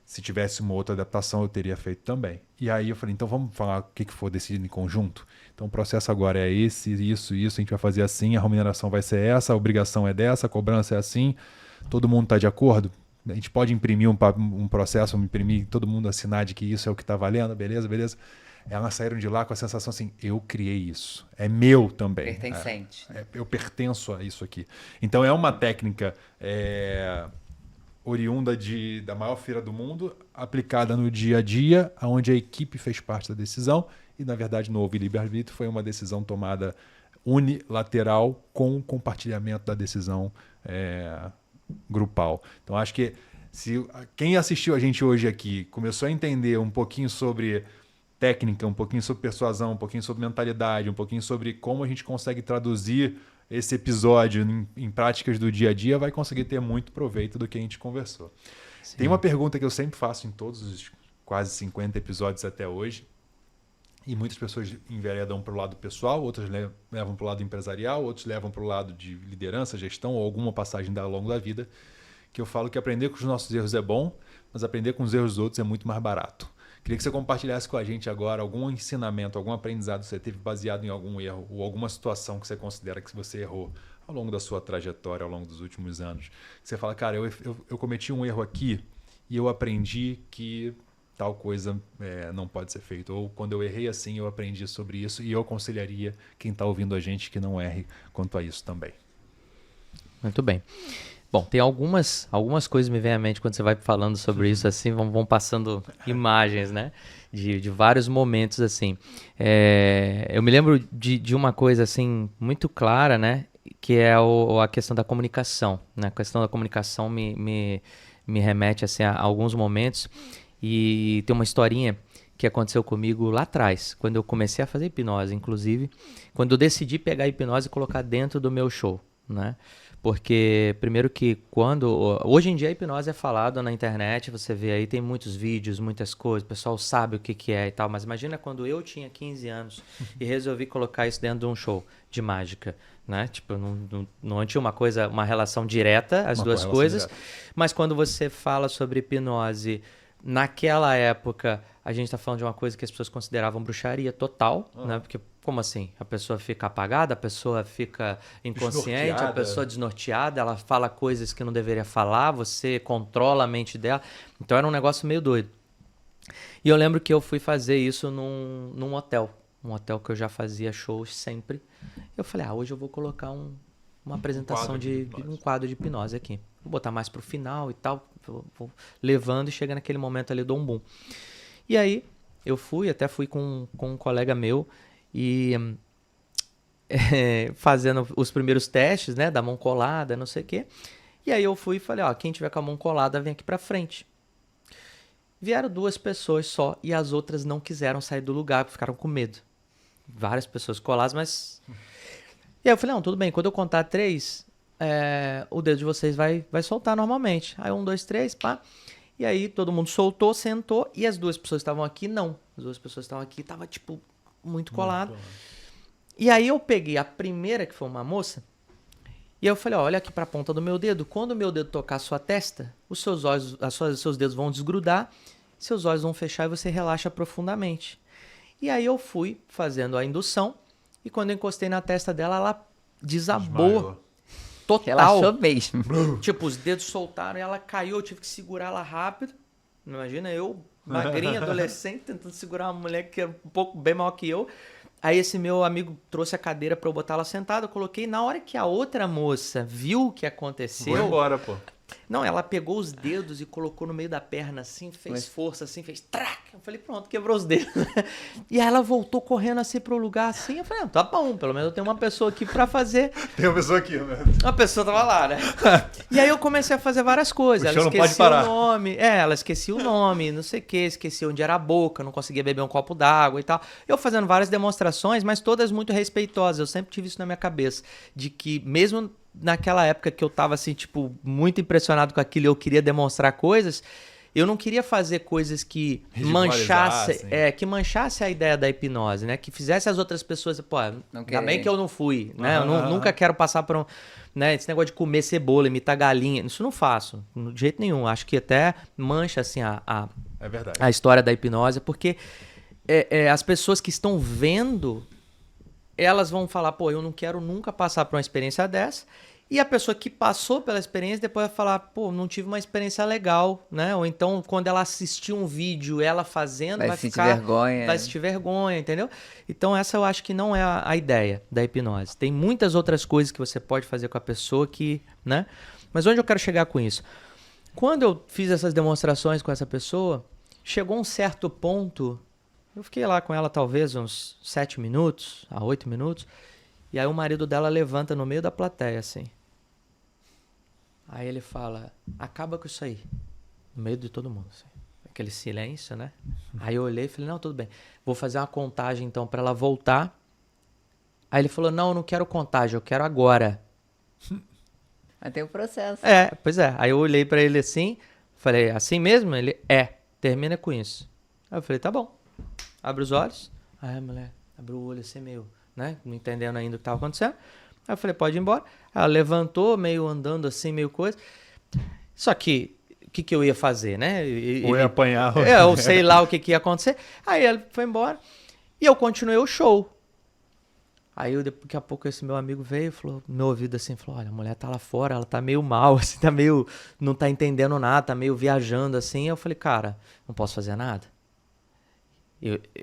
Se tivesse uma outra adaptação, eu teria feito também. E aí eu falei, então vamos falar o que for decidido em conjunto? Então o processo agora é esse, isso, a gente vai fazer assim, a remuneração vai ser essa, a obrigação é dessa, a cobrança é assim, todo mundo está de acordo? A gente pode imprimir um processo, imprimir, todo mundo assinar de que isso é o que está valendo, beleza. Elas saíram de lá com a sensação assim, eu criei isso, é meu também. Pertencente. Eu pertenço a isso aqui. Então é uma técnica oriunda da maior feira do mundo, aplicada no dia a dia, onde a equipe fez parte da decisão e, na verdade, não houve livre-arbítrio, foi uma decisão tomada unilateral com compartilhamento da decisão grupal. Então, acho que se quem assistiu a gente hoje aqui começou a entender um pouquinho sobre técnica, um pouquinho sobre persuasão, um pouquinho sobre mentalidade, um pouquinho sobre como a gente consegue traduzir esse episódio em práticas do dia a dia, vai conseguir ter muito proveito do que a gente conversou. Sim. Tem uma pergunta que eu sempre faço em todos os quase 50 episódios até hoje, e muitas pessoas enveredam para o lado pessoal, outras levam para o lado empresarial, outros levam para o lado de liderança, gestão ou alguma passagem ao longo da vida, que eu falo que aprender com os nossos erros é bom, mas aprender com os erros dos outros é muito mais barato. Queria que você compartilhasse com a gente agora algum ensinamento, algum aprendizado que você teve baseado em algum erro ou alguma situação que você considera que você errou ao longo da sua trajetória, ao longo dos últimos anos. Você fala, cara, eu cometi um erro aqui e eu aprendi que tal coisa não pode ser feita. Ou quando eu errei assim, eu aprendi sobre isso e eu aconselharia quem está ouvindo a gente que não erre quanto a isso também. Muito bem. Bom, tem algumas coisas me vêm à mente quando você vai falando sobre isso, assim, vão passando imagens, né? De vários momentos, assim. Eu me lembro de uma coisa, assim, muito clara, né? Que é a questão da comunicação, né? A questão da comunicação me remete, assim, a alguns momentos. E tem uma historinha que aconteceu comigo lá atrás, quando eu comecei a fazer hipnose, inclusive, quando eu decidi pegar a hipnose e colocar dentro do meu show, né? Porque, primeiro que hoje em dia a hipnose é falada na internet, você vê aí, tem muitos vídeos, muitas coisas, o pessoal sabe o que é e tal, mas imagina quando eu tinha 15 anos e resolvi colocar isso dentro de um show de mágica, né? Tipo, não tinha uma relação direta, as duas coisas, direta. Mas quando você fala sobre hipnose, naquela época, a gente está falando de uma coisa que as pessoas consideravam bruxaria total, né? Porque como assim? A pessoa fica apagada, a pessoa fica inconsciente, a pessoa desnorteada, ela fala coisas que não deveria falar, você controla a mente dela. Então era um negócio meio doido. E eu lembro que eu fui fazer isso num hotel. Um hotel que eu já fazia shows sempre. Eu falei, hoje eu vou colocar uma apresentação um quadro de hipnose aqui. Vou botar mais pro final e tal. Vou levando e chega naquele momento ali, eu dou um boom. E aí eu fui com um colega meu e fazendo os primeiros testes, né, da mão colada, não sei o quê. E aí eu fui e falei, quem tiver com a mão colada vem aqui pra frente. Vieram 2 pessoas só e as outras não quiseram sair do lugar, ficaram com medo. Várias pessoas coladas, mas... E aí eu falei, não, tudo bem, quando eu contar 3, o dedo de vocês vai soltar normalmente. Aí 1, 2, 3, pá. E aí todo mundo soltou, sentou e as 2 pessoas estavam aqui, não. As 2 pessoas estavam aqui, tava tipo... muito colado. E aí eu peguei a primeira, que foi uma moça, e eu falei, olha aqui pra ponta do meu dedo. Quando o meu dedo tocar a sua testa, os seus olhos, seus dedos vão desgrudar, seus olhos vão fechar e você relaxa profundamente. E aí eu fui fazendo a indução, e quando eu encostei na testa dela, ela desabou. Total. Relaxou mesmo. Tipo, os dedos soltaram e ela caiu, eu tive que segurar ela rápido. Imagina eu... magrinha, adolescente, tentando segurar uma mulher que era um pouco bem maior que eu. Aí esse meu amigo trouxe a cadeira pra eu botar ela sentada, eu coloquei. Na hora que a outra moça viu o que aconteceu... Foi embora, pô. Não, ela pegou os dedos e colocou no meio da perna assim, fez força assim, fez trac. Eu falei, pronto, quebrou os dedos. E aí ela voltou correndo assim pro lugar assim. Eu falei, tá bom, pelo menos eu tenho uma pessoa aqui pra fazer. Tem uma pessoa aqui, né? Uma pessoa tava lá, né? E aí eu comecei a fazer várias coisas. Ela esquecia o nome. Ela esquecia o nome, não sei o que, esquecia onde era a boca, não conseguia beber um copo d'água e tal. Eu fazendo várias demonstrações, mas todas muito respeitosas. Eu sempre tive isso na minha cabeça. De que mesmo naquela época que eu tava assim, tipo, muito impressionado com aquilo e eu queria demonstrar coisas, eu não queria fazer coisas que Ridicularizar, que manchasse a ideia da hipnose, né? Que fizesse as outras pessoas, pô, ainda bem que eu não fui, né? Eu nunca quero passar por né, esse negócio de comer cebola, imitar galinha, isso eu não faço, de jeito nenhum. Acho que até mancha, assim, É verdade. a história da hipnose, porque as pessoas que estão vendo, elas vão falar, pô, eu não quero nunca passar por uma experiência dessa. E a pessoa que passou pela experiência depois vai falar, pô, não tive uma experiência legal, né? Ou então, quando ela assistir um vídeo, ela fazendo, vai sentir ficar... vergonha. Vai sentir vergonha, entendeu? Então, essa eu acho que não é a ideia da hipnose. Tem muitas outras coisas que você pode fazer com a pessoa que, né? Mas onde eu quero chegar com isso? Quando eu fiz essas demonstrações com essa pessoa, chegou um certo ponto, eu fiquei lá com ela talvez uns 7 minutos, a 8 minutos, e aí o marido dela levanta no meio da plateia, assim. Aí ele fala, acaba com isso aí. No meio de todo mundo, assim. Aquele silêncio, né? Aí eu olhei e falei, não, tudo bem. Vou fazer uma contagem, então, pra ela voltar. Aí ele falou, não, eu não quero contagem, eu quero agora. Mas tem um processo. Pois é. Aí eu olhei pra ele assim, falei, assim mesmo? Ele, termina com isso. Aí eu falei, tá bom. Abre os olhos. Aí a mulher abriu o olho assim, meio, né? Não entendendo ainda o que tava acontecendo. Aí eu falei, pode ir embora. Ela levantou, meio andando assim, meio coisa. Só que, o que eu ia fazer, né? Ou ia apanhar. Eu sei lá o que ia acontecer. Aí ela foi embora e eu continuei o show. Aí daqui a pouco esse meu amigo veio e falou, no meu ouvido assim, falou, olha, a mulher tá lá fora, ela tá meio mal, assim, tá meio, não tá entendendo nada, tá meio viajando assim. Eu falei, cara, não posso fazer nada.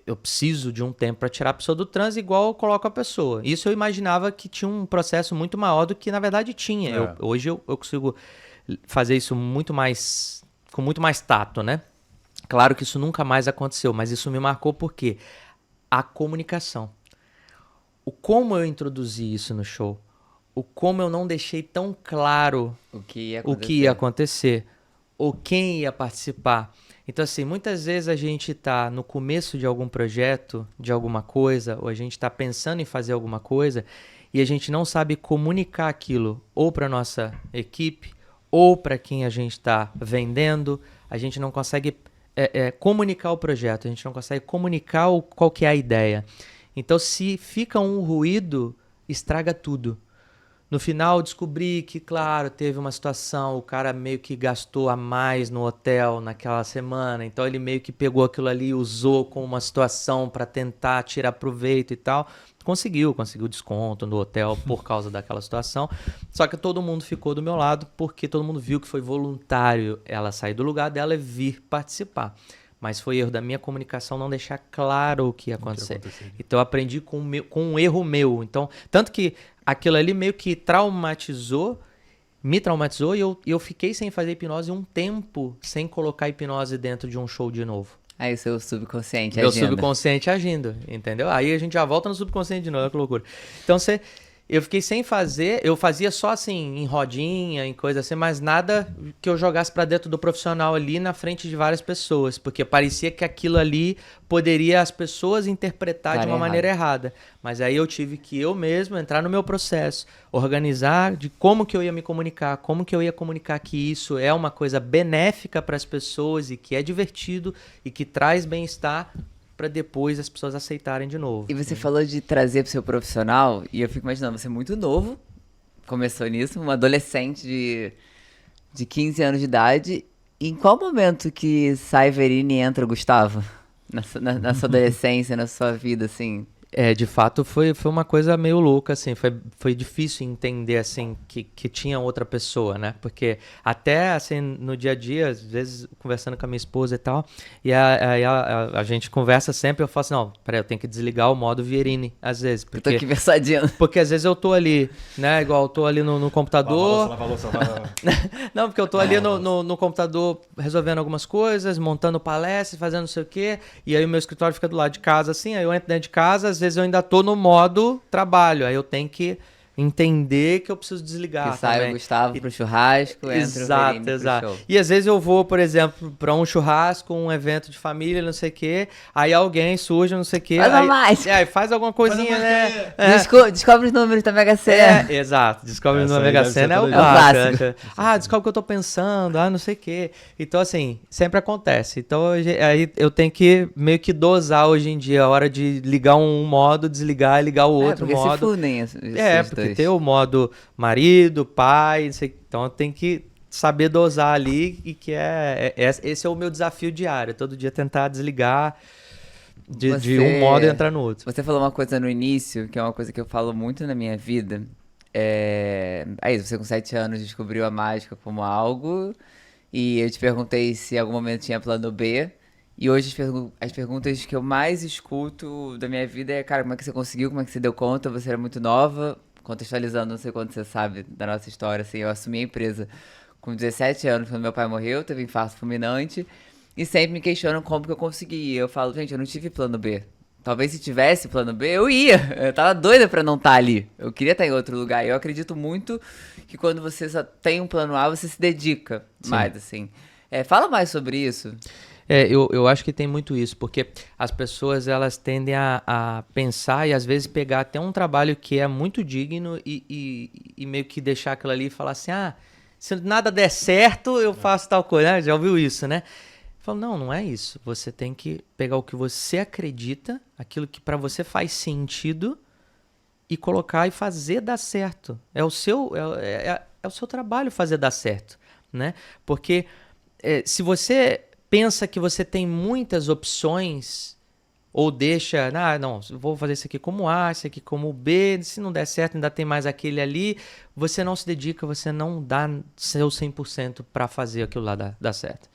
Eu preciso de um tempo para tirar a pessoa do transe, igual eu coloco a pessoa. Isso eu imaginava que tinha um processo muito maior do que na verdade tinha. Hoje eu consigo fazer isso muito mais, com muito mais tato, né? Claro que isso nunca mais aconteceu, mas isso me marcou porque a comunicação. O como eu introduzi isso no show, o como eu não deixei tão claro O que ia acontecer, ou quem ia participar. Então, assim, muitas vezes a gente está no começo de algum projeto, de alguma coisa, ou a gente está pensando em fazer alguma coisa, e a gente não sabe comunicar aquilo ou para nossa equipe, ou para quem a gente está vendendo, a gente não consegue comunicar o projeto, a gente não consegue comunicar qual que é a ideia. Então, se fica um ruído, estraga tudo. No final, descobri que, claro, teve uma situação, o cara meio que gastou a mais no hotel naquela semana, então ele meio que pegou aquilo ali e usou como uma situação para tentar tirar proveito e tal. Conseguiu desconto no hotel por causa daquela situação, só que todo mundo ficou do meu lado porque todo mundo viu que foi voluntário ela sair do lugar dela e vir participar. Mas foi erro da minha comunicação não deixar claro o que ia acontecer. Então eu aprendi com um erro meu. Então, tanto que aquilo ali meio que me traumatizou e eu fiquei sem fazer hipnose um tempo sem colocar hipnose dentro de um show de novo. Aí o seu subconsciente Meu agindo. subconsciente agindo, entendeu? Aí a gente já volta no subconsciente de novo, olha que loucura. Então eu fiquei sem fazer, eu fazia só assim, em rodinha, em coisa assim, mas nada que eu jogasse pra dentro do profissional ali na frente de várias pessoas, porque parecia que aquilo ali poderia as pessoas interpretar de uma maneira errada. Mas aí eu tive que eu mesmo entrar no meu processo, organizar de como que eu ia me comunicar, como que eu ia comunicar que isso é uma coisa benéfica para as pessoas e que é divertido e que traz bem-estar, para depois as pessoas aceitarem de novo. E você falou de trazer pro seu profissional, e eu fico imaginando, você é muito novo, começou nisso, um adolescente de 15 anos de idade. Em qual momento que sai Verini e entra o Gustavo? Na sua adolescência, na sua vida, assim? De fato, foi uma coisa meio louca, assim, foi difícil entender, assim, que tinha outra pessoa, né, porque até, assim, no dia a dia, às vezes, conversando com a minha esposa e tal, e a gente conversa sempre, eu falo assim, não, peraí, eu tenho que desligar o modo Verini, às vezes, porque... Eu tô aqui versadinho. Porque às vezes eu tô ali, né, igual eu tô ali no computador... Lava louça. Não, porque eu tô ali no computador resolvendo algumas coisas, montando palestras, fazendo não sei o quê, e aí o meu escritório fica do lado de casa, assim, aí eu entro dentro de casa, às vezes eu ainda tô no modo trabalho, aí eu tenho que entender que eu preciso desligar Que sai também. o Gustavo pro churrasco, entra o Exato, Verini pro exato. show. E às vezes eu vou, por exemplo, pra um churrasco, um evento de família, não sei o quê, aí alguém surge, não sei o quê. Faz uma aí, mágica. aí faz alguma coisinha, né? Descobre os números da Mega Sena. Exato. Descobre Essa no aí Mega deve ser Sena é o todo dia. É o clássico. clássico. Descobre o que eu tô pensando, não sei o quê. Então, assim, sempre acontece. Então, aí eu tenho que meio que dosar hoje em dia a hora de ligar um modo, desligar e ligar o outro porque se modo. fundem esses Porque dois. tem o modo marido, pai, não sei, então tem que saber dosar ali e que esse é o meu desafio diário, todo dia tentar desligar de um modo e entrar no outro. Você falou uma coisa no início, que é uma coisa que eu falo muito na minha vida. Você com 7 anos descobriu a mágica como algo, e eu te perguntei se em algum momento tinha plano B. E hoje as perguntas que eu mais escuto da minha vida é, cara, como é que você conseguiu, como é que você deu conta, você era muito nova, contextualizando, não sei quanto você sabe da nossa história, assim, eu assumi a empresa com 17 anos, quando meu pai morreu, teve infarto fulminante, e sempre me questionam como que eu consegui. E eu falo, gente, eu não tive plano B. Talvez se tivesse plano B, eu ia. Eu tava doida pra não estar ali. Eu queria estar em outro lugar. E eu acredito muito que quando você só tem um plano A, você se dedica mais, assim. Fala mais sobre isso. Eu acho que tem muito isso, porque as pessoas elas tendem a pensar e às vezes pegar até um trabalho que é muito digno e meio que deixar aquilo ali e falar assim, se nada der certo, eu faço tal coisa, né? Já ouviu isso, né? Eu falo, não é isso. Você tem que pegar o que você acredita, aquilo que pra você faz sentido e colocar e fazer dar certo. É o seu trabalho fazer dar certo, né? Porque se você pensa que você tem muitas opções ou deixa, não, vou fazer isso aqui como A, isso aqui como B, se não der certo ainda tem mais aquele ali, você não se dedica, você não dá seu 100% para fazer aquilo lá dar certo.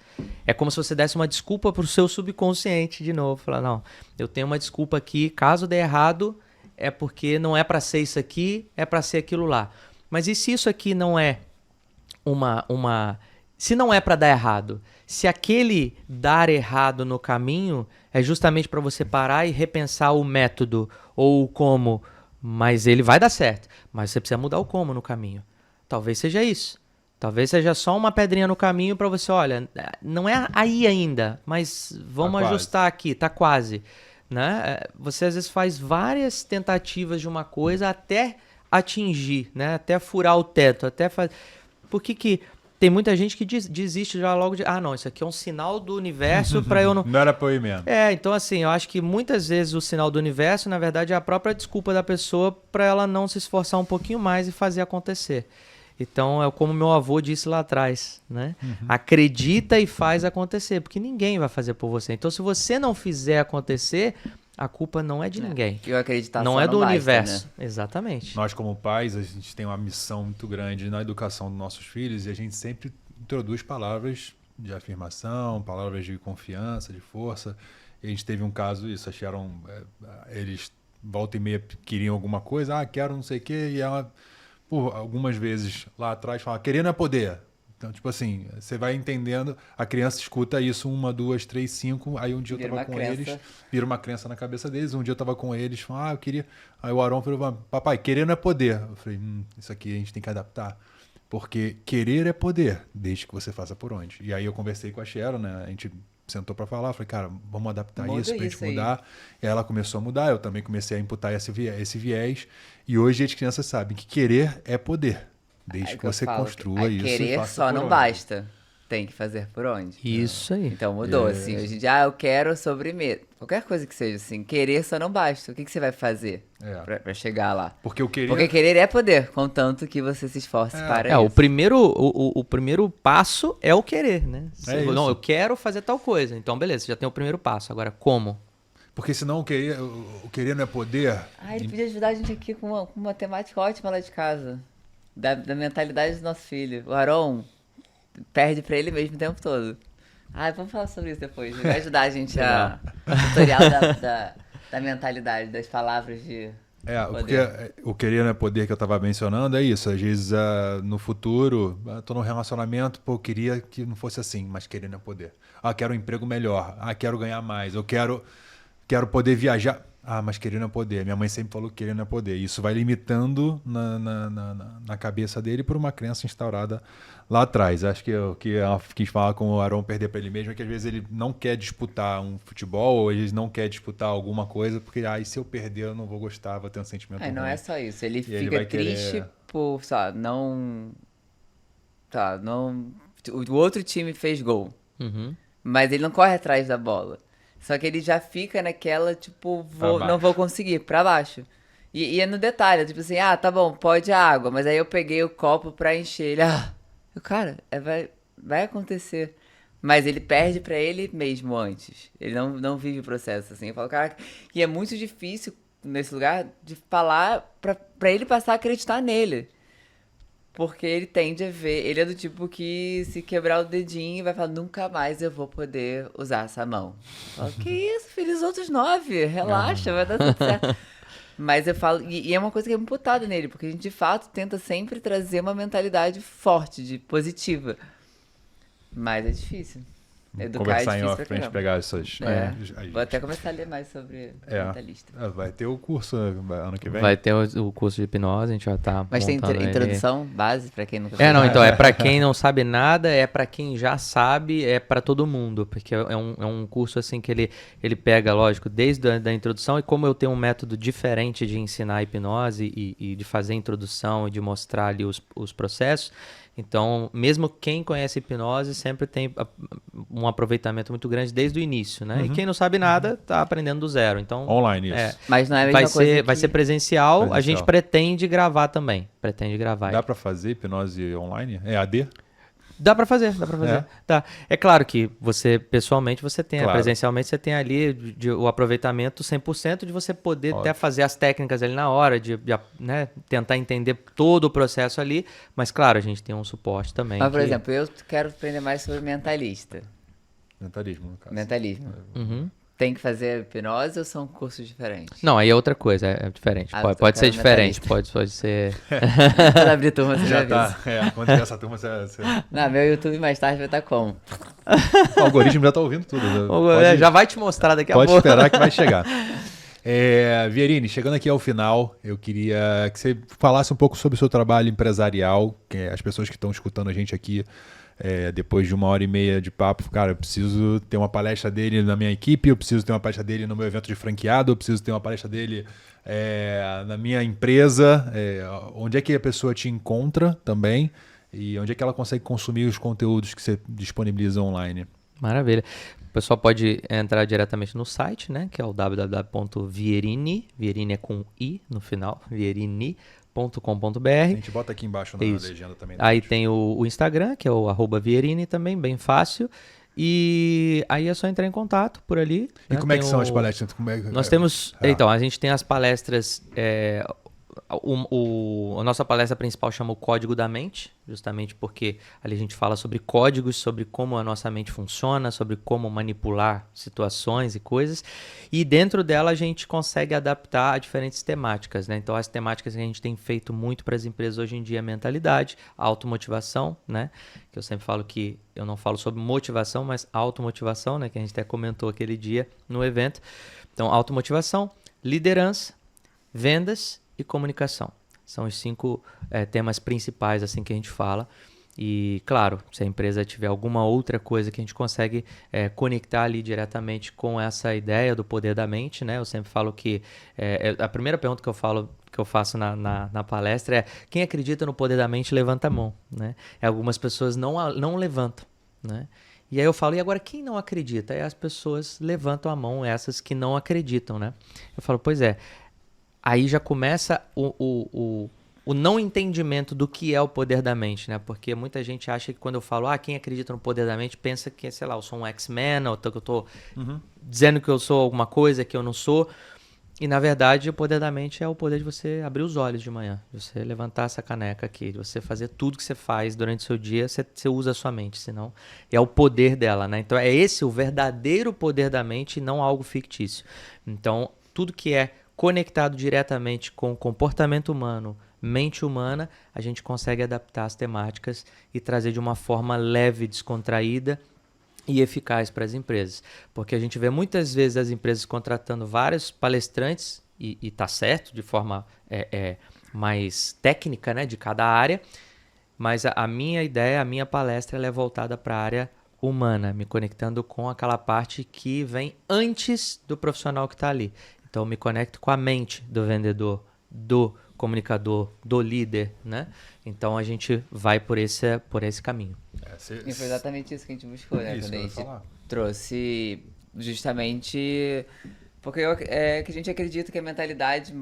É como se você desse uma desculpa pro seu subconsciente de novo, falar, não, eu tenho uma desculpa aqui, caso dê errado, é porque não é para ser isso aqui, é para ser aquilo lá. Mas e se isso aqui não é se não é para dar errado, se aquele dar errado no caminho é justamente para você parar e repensar o método ou o como, mas ele vai dar certo, mas você precisa mudar o como no caminho. Talvez seja isso. Talvez seja só uma pedrinha no caminho para você, olha, não é aí ainda, mas vamos ajustar aqui, tá quase. Né? Você às vezes faz várias tentativas de uma coisa até atingir, né? Até furar o teto, até fazer... Por que tem muita gente que desiste já logo de... não, isso aqui é um sinal do universo para eu não... Não era pra eu ir mesmo. Então assim, eu acho que muitas vezes o sinal do universo, na verdade, é a própria desculpa da pessoa para ela não se esforçar um pouquinho mais e fazer acontecer. Então, é como meu avô disse lá atrás, né? Acredita e faz acontecer, porque ninguém vai fazer por você. Então, se você não fizer acontecer, a culpa não é de ninguém. E eu acreditar não só é do basta, universo. né? Exatamente. Nós, como pais, a gente tem uma missão muito grande na educação dos nossos filhos e a gente sempre introduz palavras de afirmação, palavras de confiança, de força. E a gente teve um caso, isso, acharam... eles, volta e meia, queriam alguma coisa, quero não sei o quê, e ela... por algumas vezes lá atrás fala, querer não é poder. Então, tipo assim, você vai entendendo, a criança escuta isso 1, 2, 3, 5, aí um dia eu tava com eles, vira uma crença na cabeça deles, um dia eu tava com eles, falando, eu queria... Aí o Aron falou, papai, querer não é poder. Eu falei, isso aqui a gente tem que adaptar, porque querer é poder, desde que você faça por onde. E aí eu conversei com a Sharon, né, a gente sentou para falar, falei, cara, vamos adaptar isso pra gente mudar. E ela começou a mudar, eu também comecei a imputar esse viés. E hoje as crianças sabem que querer é poder, desde que você construa isso. Querer só não basta, tem que fazer por onde. Isso aí. Então mudou, assim, hoje em dia, eu quero sobremesa. Qualquer coisa que seja, assim, querer só não basta. O que você vai fazer pra chegar lá? Porque querer é poder, contanto que você se esforce para isso. O primeiro passo é o querer, né? Não, eu quero fazer tal coisa. Então, beleza, você já tem o primeiro passo. Agora, como? Porque senão o querer não é poder. Ele podia ajudar a gente aqui com uma temática ótima lá de casa. Da mentalidade do nosso filho. O Aron perde pra ele mesmo o tempo todo. Vamos falar sobre isso depois. Vai ajudar a gente a tutorial da mentalidade, das palavras de poder. Porque o querer não é poder que eu estava mencionando é isso. Às vezes, no futuro, estou num relacionamento, eu queria que não fosse assim, mas querer não é poder. Quero um emprego melhor. Quero ganhar mais. Eu quero poder viajar. mas querer não é poder. Minha mãe sempre falou que querer não é poder. Isso vai limitando na cabeça dele por uma crença instaurada lá atrás. Acho que o que ela quis falar com o Aron perder para ele mesmo é que às vezes ele não quer disputar um futebol, ou ele não quer disputar alguma coisa, porque e se eu perder eu não vou gostar, vou ter um sentimento ruim. Não é só isso. Ele E ele fica vai triste querer- por, sabe, não... Tá, não... O outro time fez gol, Uhum. mas ele não corre atrás da bola. Só que ele já fica naquela, tipo, Pra baixo. não vou conseguir, pra baixo. E é no detalhe, tipo assim, tá bom, pode a água, mas aí eu peguei o copo pra encher ele. Cara, vai acontecer. Mas ele perde pra ele mesmo antes. Ele não vive o processo, assim. Eu falo, cara, e é muito difícil nesse lugar de falar pra ele passar a acreditar nele. Porque ele tende a ver, ele é do tipo que se quebrar o dedinho vai falar, nunca mais eu vou poder usar essa mão. Eu falo, que isso, filho, os outros 9, relaxa, vai dar tudo certo. Mas eu falo, e é uma coisa que é imputada nele, porque a gente de fato tenta sempre trazer uma mentalidade forte, positiva. Mas é difícil. Educar Conversar é em difícil off pra pra gente caramba. pegar essas... Vou até começar a ler mais sobre mentalista. Vai ter o curso ano que vem. Vai ter o curso de hipnose, a gente já tá Mas tem montando ele. introdução, base, pra quem nunca fez Não, nada. então, é pra quem não sabe nada, é pra quem já sabe, é pra todo mundo, porque é um curso assim que ele pega, lógico, desde a introdução, e como eu tenho um método diferente de ensinar a hipnose e de fazer a introdução e de mostrar ali os processos, então, mesmo quem conhece hipnose sempre tem um aproveitamento muito grande desde o início, né? E quem não sabe nada tá aprendendo do zero, então... Online isso. Mas não é a mesma coisa Vai ser presencial, a Presencial. gente pretende gravar também, pretende gravar. Dá pra fazer hipnose online? É AD? Dá pra fazer. É? Tá. É claro que você, pessoalmente, você tem, Claro. presencialmente, você tem ali o aproveitamento 100% de você poder até fazer as técnicas ali na hora, né, tentar entender todo o processo ali, mas claro, a gente tem um suporte também. Mas, por exemplo, eu quero aprender mais sobre mentalista. Mentalismo, no caso. Mentalismo. Uhum. Tem que fazer hipnose ou são cursos diferentes? Não, aí é outra coisa, é diferente. Ah, Pode ser cara, diferente, mentalista. pode ser... Quando abrir turma, você já Já avisa. tá. Quando tiver essa turma, você... Não, meu YouTube mais tarde vai estar como? O algoritmo já tá ouvindo tudo. Já vai te mostrar daqui a Pode pouco. esperar que vai chegar. Vierini, chegando aqui ao final, eu queria que você falasse um pouco sobre o seu trabalho empresarial, que as pessoas que estão escutando a gente aqui, depois de 1h30 de papo, cara, eu preciso ter uma palestra dele na minha equipe, eu preciso ter uma palestra dele no meu evento de franqueado, eu preciso ter uma palestra dele na minha empresa, onde é que a pessoa te encontra também e onde é que ela consegue consumir os conteúdos que você disponibiliza online? Maravilha. O pessoal pode entrar diretamente no site, né, que é o www.vierini, Vierini é com I no final, vierini.com.br. A gente bota aqui embaixo na Isso. legenda também. Aí tem o Instagram, que é o @Vierini também, bem fácil. E aí é só entrar em contato por ali. E né? como é que Tem são as palestras? Como é que- Nós temos... Ah. Então, a gente tem as palestras... a nossa palestra principal chama o Código da Mente, justamente porque ali a gente fala sobre códigos, sobre como a nossa mente funciona, sobre como manipular situações e coisas. E dentro dela a gente consegue adaptar a diferentes temáticas, né? Então as temáticas que a gente tem feito muito para as empresas hoje em dia é mentalidade, automotivação, né? Que eu sempre falo que eu não falo sobre motivação, mas automotivação, né? Que a gente até comentou aquele dia no evento. Então automotivação, liderança, vendas e comunicação. São os 5 temas principais assim que a gente fala. E, claro, se a empresa tiver alguma outra coisa que a gente consegue conectar ali diretamente com essa ideia do poder da mente, né? Eu sempre falo que a primeira pergunta que eu faço na palestra é: quem acredita no poder da mente, levanta a mão, né? Algumas pessoas não levantam, né? E aí eu falo, e agora quem não acredita? Aí as pessoas levantam a mão, essas que não acreditam, né? Eu falo, pois é. Aí já começa o não entendimento do que é o poder da mente, né? Porque muita gente acha que quando eu falo, quem acredita no poder da mente, pensa que, sei lá, eu sou um X-Men, ou que eu tô dizendo que eu sou alguma coisa que eu não sou. E, na verdade, o poder da mente é o poder de você abrir os olhos de manhã, de você levantar essa caneca aqui, de você fazer tudo que você faz durante o seu dia, você usa a sua mente, senão é o poder dela, né? Então, é esse o verdadeiro poder da mente e não algo fictício. Então, tudo que é conectado diretamente com o comportamento humano, mente humana, a gente consegue adaptar as temáticas e trazer de uma forma leve, descontraída e eficaz para as empresas. Porque a gente vê muitas vezes as empresas contratando vários palestrantes, e tá certo, de forma mais técnica, né, de cada área, mas a minha ideia, a minha palestra, ela é voltada para a área humana, me conectando com aquela parte que vem antes do profissional que está ali. Então, eu me conecto com a mente do vendedor, do comunicador, do líder, né? Então, a gente vai por esse caminho. E foi exatamente isso que a gente buscou, né? Isso, Quando a eu ia gente falar. trouxe justamente... Porque que a gente acredita que a mentalidade...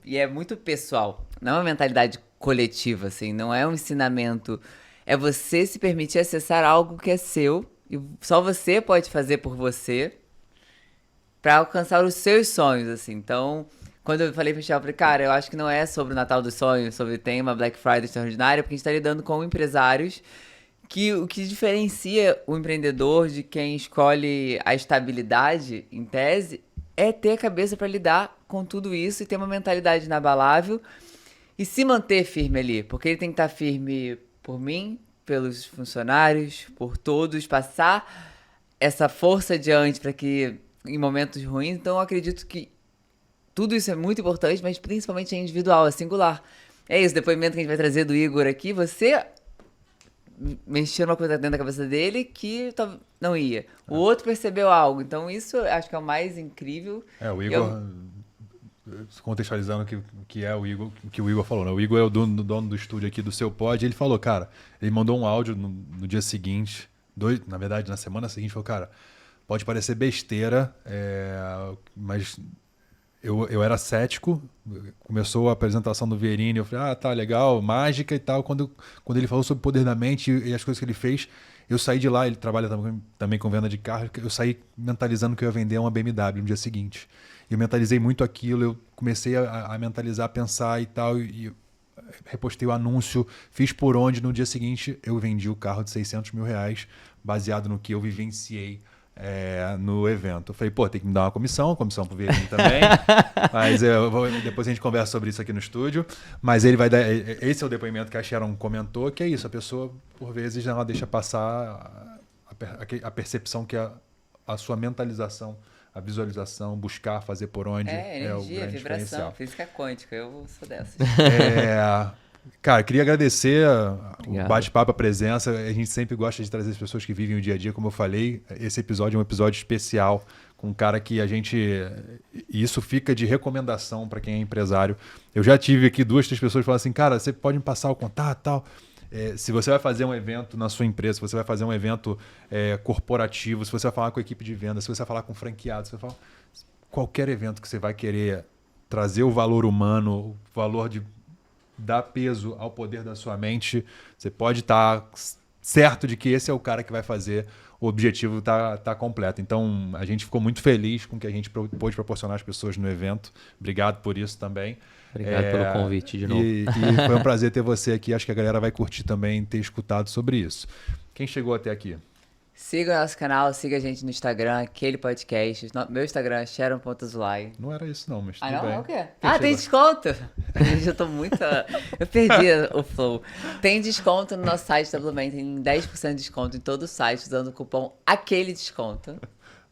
E é muito pessoal. Não é uma mentalidade coletiva, assim. Não é um ensinamento. É você se permitir acessar algo que é seu. E só você pode fazer por você para alcançar os seus sonhos, assim. Então, quando eu falei pro Michel, eu falei, cara, eu acho que não é sobre o Natal dos Sonhos, sobre tem uma Black Friday extraordinária, porque a gente tá lidando com empresários que o que diferencia o empreendedor de quem escolhe a estabilidade, em tese, é ter a cabeça para lidar com tudo isso e ter uma mentalidade inabalável e se manter firme ali, porque ele tem que estar firme por mim, pelos funcionários, por todos, passar essa força adiante para que em momentos ruins. Então eu acredito que tudo isso é muito importante, mas principalmente é individual, é singular. É isso, o depoimento que a gente vai trazer do Igor aqui, você mexeu numa coisa dentro da cabeça dele que não ia. O outro percebeu algo. Então isso eu acho que é o mais incrível. O Igor, contextualizando que é o Igor, que o Igor falou, né? O Igor é o dono do estúdio aqui do Seu Pod, ele falou, cara, ele mandou um áudio no dia seguinte, na verdade, na semana seguinte, falou, cara, pode parecer besteira, mas eu era cético, começou a apresentação do Vierini, eu falei, tá, legal, mágica e tal. Quando ele falou sobre o poder da mente e as coisas que ele fez, eu saí de lá, ele trabalha também com venda de carro, eu saí mentalizando que eu ia vender uma BMW no dia seguinte. Eu mentalizei muito aquilo, eu comecei a mentalizar, a pensar e tal, e repostei o anúncio, fiz por onde, no dia seguinte eu vendi o carro de R$600 mil, baseado no que eu vivenciei no evento. Eu falei, tem que me dar uma comissão pro Vierini também. Mas depois a gente conversa sobre isso aqui no estúdio. Mas ele vai dar. Esse é o depoimento que a Sharon comentou, que é isso. A pessoa, por vezes, ela deixa passar a percepção que a sua mentalização, a visualização, buscar fazer por onde é o energia, grande vibração, diferencial. física quântica. Eu sou dessas. Cara, queria agradecer Obrigado. O bate-papo, a presença. A gente sempre gosta de trazer as pessoas que vivem o dia a dia, como eu falei. Esse episódio é um episódio especial com um cara que a gente... E isso fica de recomendação para quem é empresário. Eu já tive aqui 2, 3 pessoas que falam assim, cara, você pode me passar o contato e tal. Se você vai fazer um evento na sua empresa, se você vai fazer um evento corporativo, se você vai falar com a equipe de venda, se você vai falar com franqueados, se você vai falar... qualquer evento que você vai querer trazer o valor humano, o valor de dar peso ao poder da sua mente, você pode estar certo de que esse é o cara que vai fazer, o objetivo tá completo. Então, a gente ficou muito feliz com o que a gente pôde proporcionar às pessoas no evento. Obrigado por isso também. Obrigado pelo convite de novo. E foi um prazer ter você aqui. Acho que a galera vai curtir também ter escutado sobre isso. Quem chegou até aqui? Siga o nosso canal, siga a gente no Instagram, aquele podcast. Meu Instagram é sharon.zulai. Não era isso não, mas tudo não? bem. É o quê? Quem chegou? Tem desconto! Gente, eu tô muito... Eu perdi o flow. Tem desconto no nosso site também. Tem 10% de desconto em todo o site usando o cupom aquele desconto.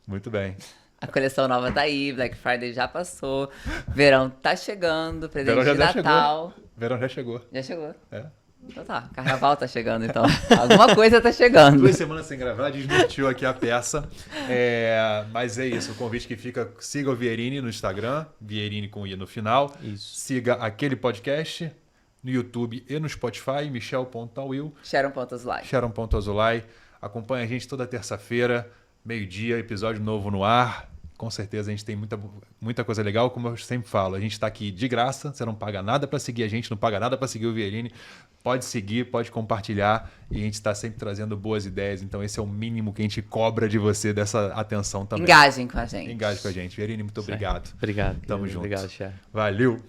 Muito bem. A coleção nova tá aí, Black Friday já passou, verão tá chegando, presente Verão de já Natal. chegou. Verão já chegou. Já chegou? É. Então tá, carnaval tá chegando então. Alguma coisa tá chegando. 2 semanas sem gravar, desnorteou aqui a peça. Mas é isso, o convite que fica, siga o Vierini no Instagram, Vierini com I no final. Isso. Siga aquele podcast no YouTube e no Spotify, michel.tawil. Sharon.zulai. Sharon.azulay. Acompanha a gente toda terça-feira, meio-dia, episódio novo no ar. Com certeza a gente tem muita coisa legal, como eu sempre falo, a gente está aqui de graça, você não paga nada para seguir a gente, não paga nada para seguir o Vierini, pode seguir, pode compartilhar e a gente está sempre trazendo boas ideias, então esse é o mínimo que a gente cobra de você, dessa atenção também. Engajem com a gente. Engaje com a gente. Vierini, muito obrigado. Obrigado. Tamo junto. Obrigado, Cher. Valeu!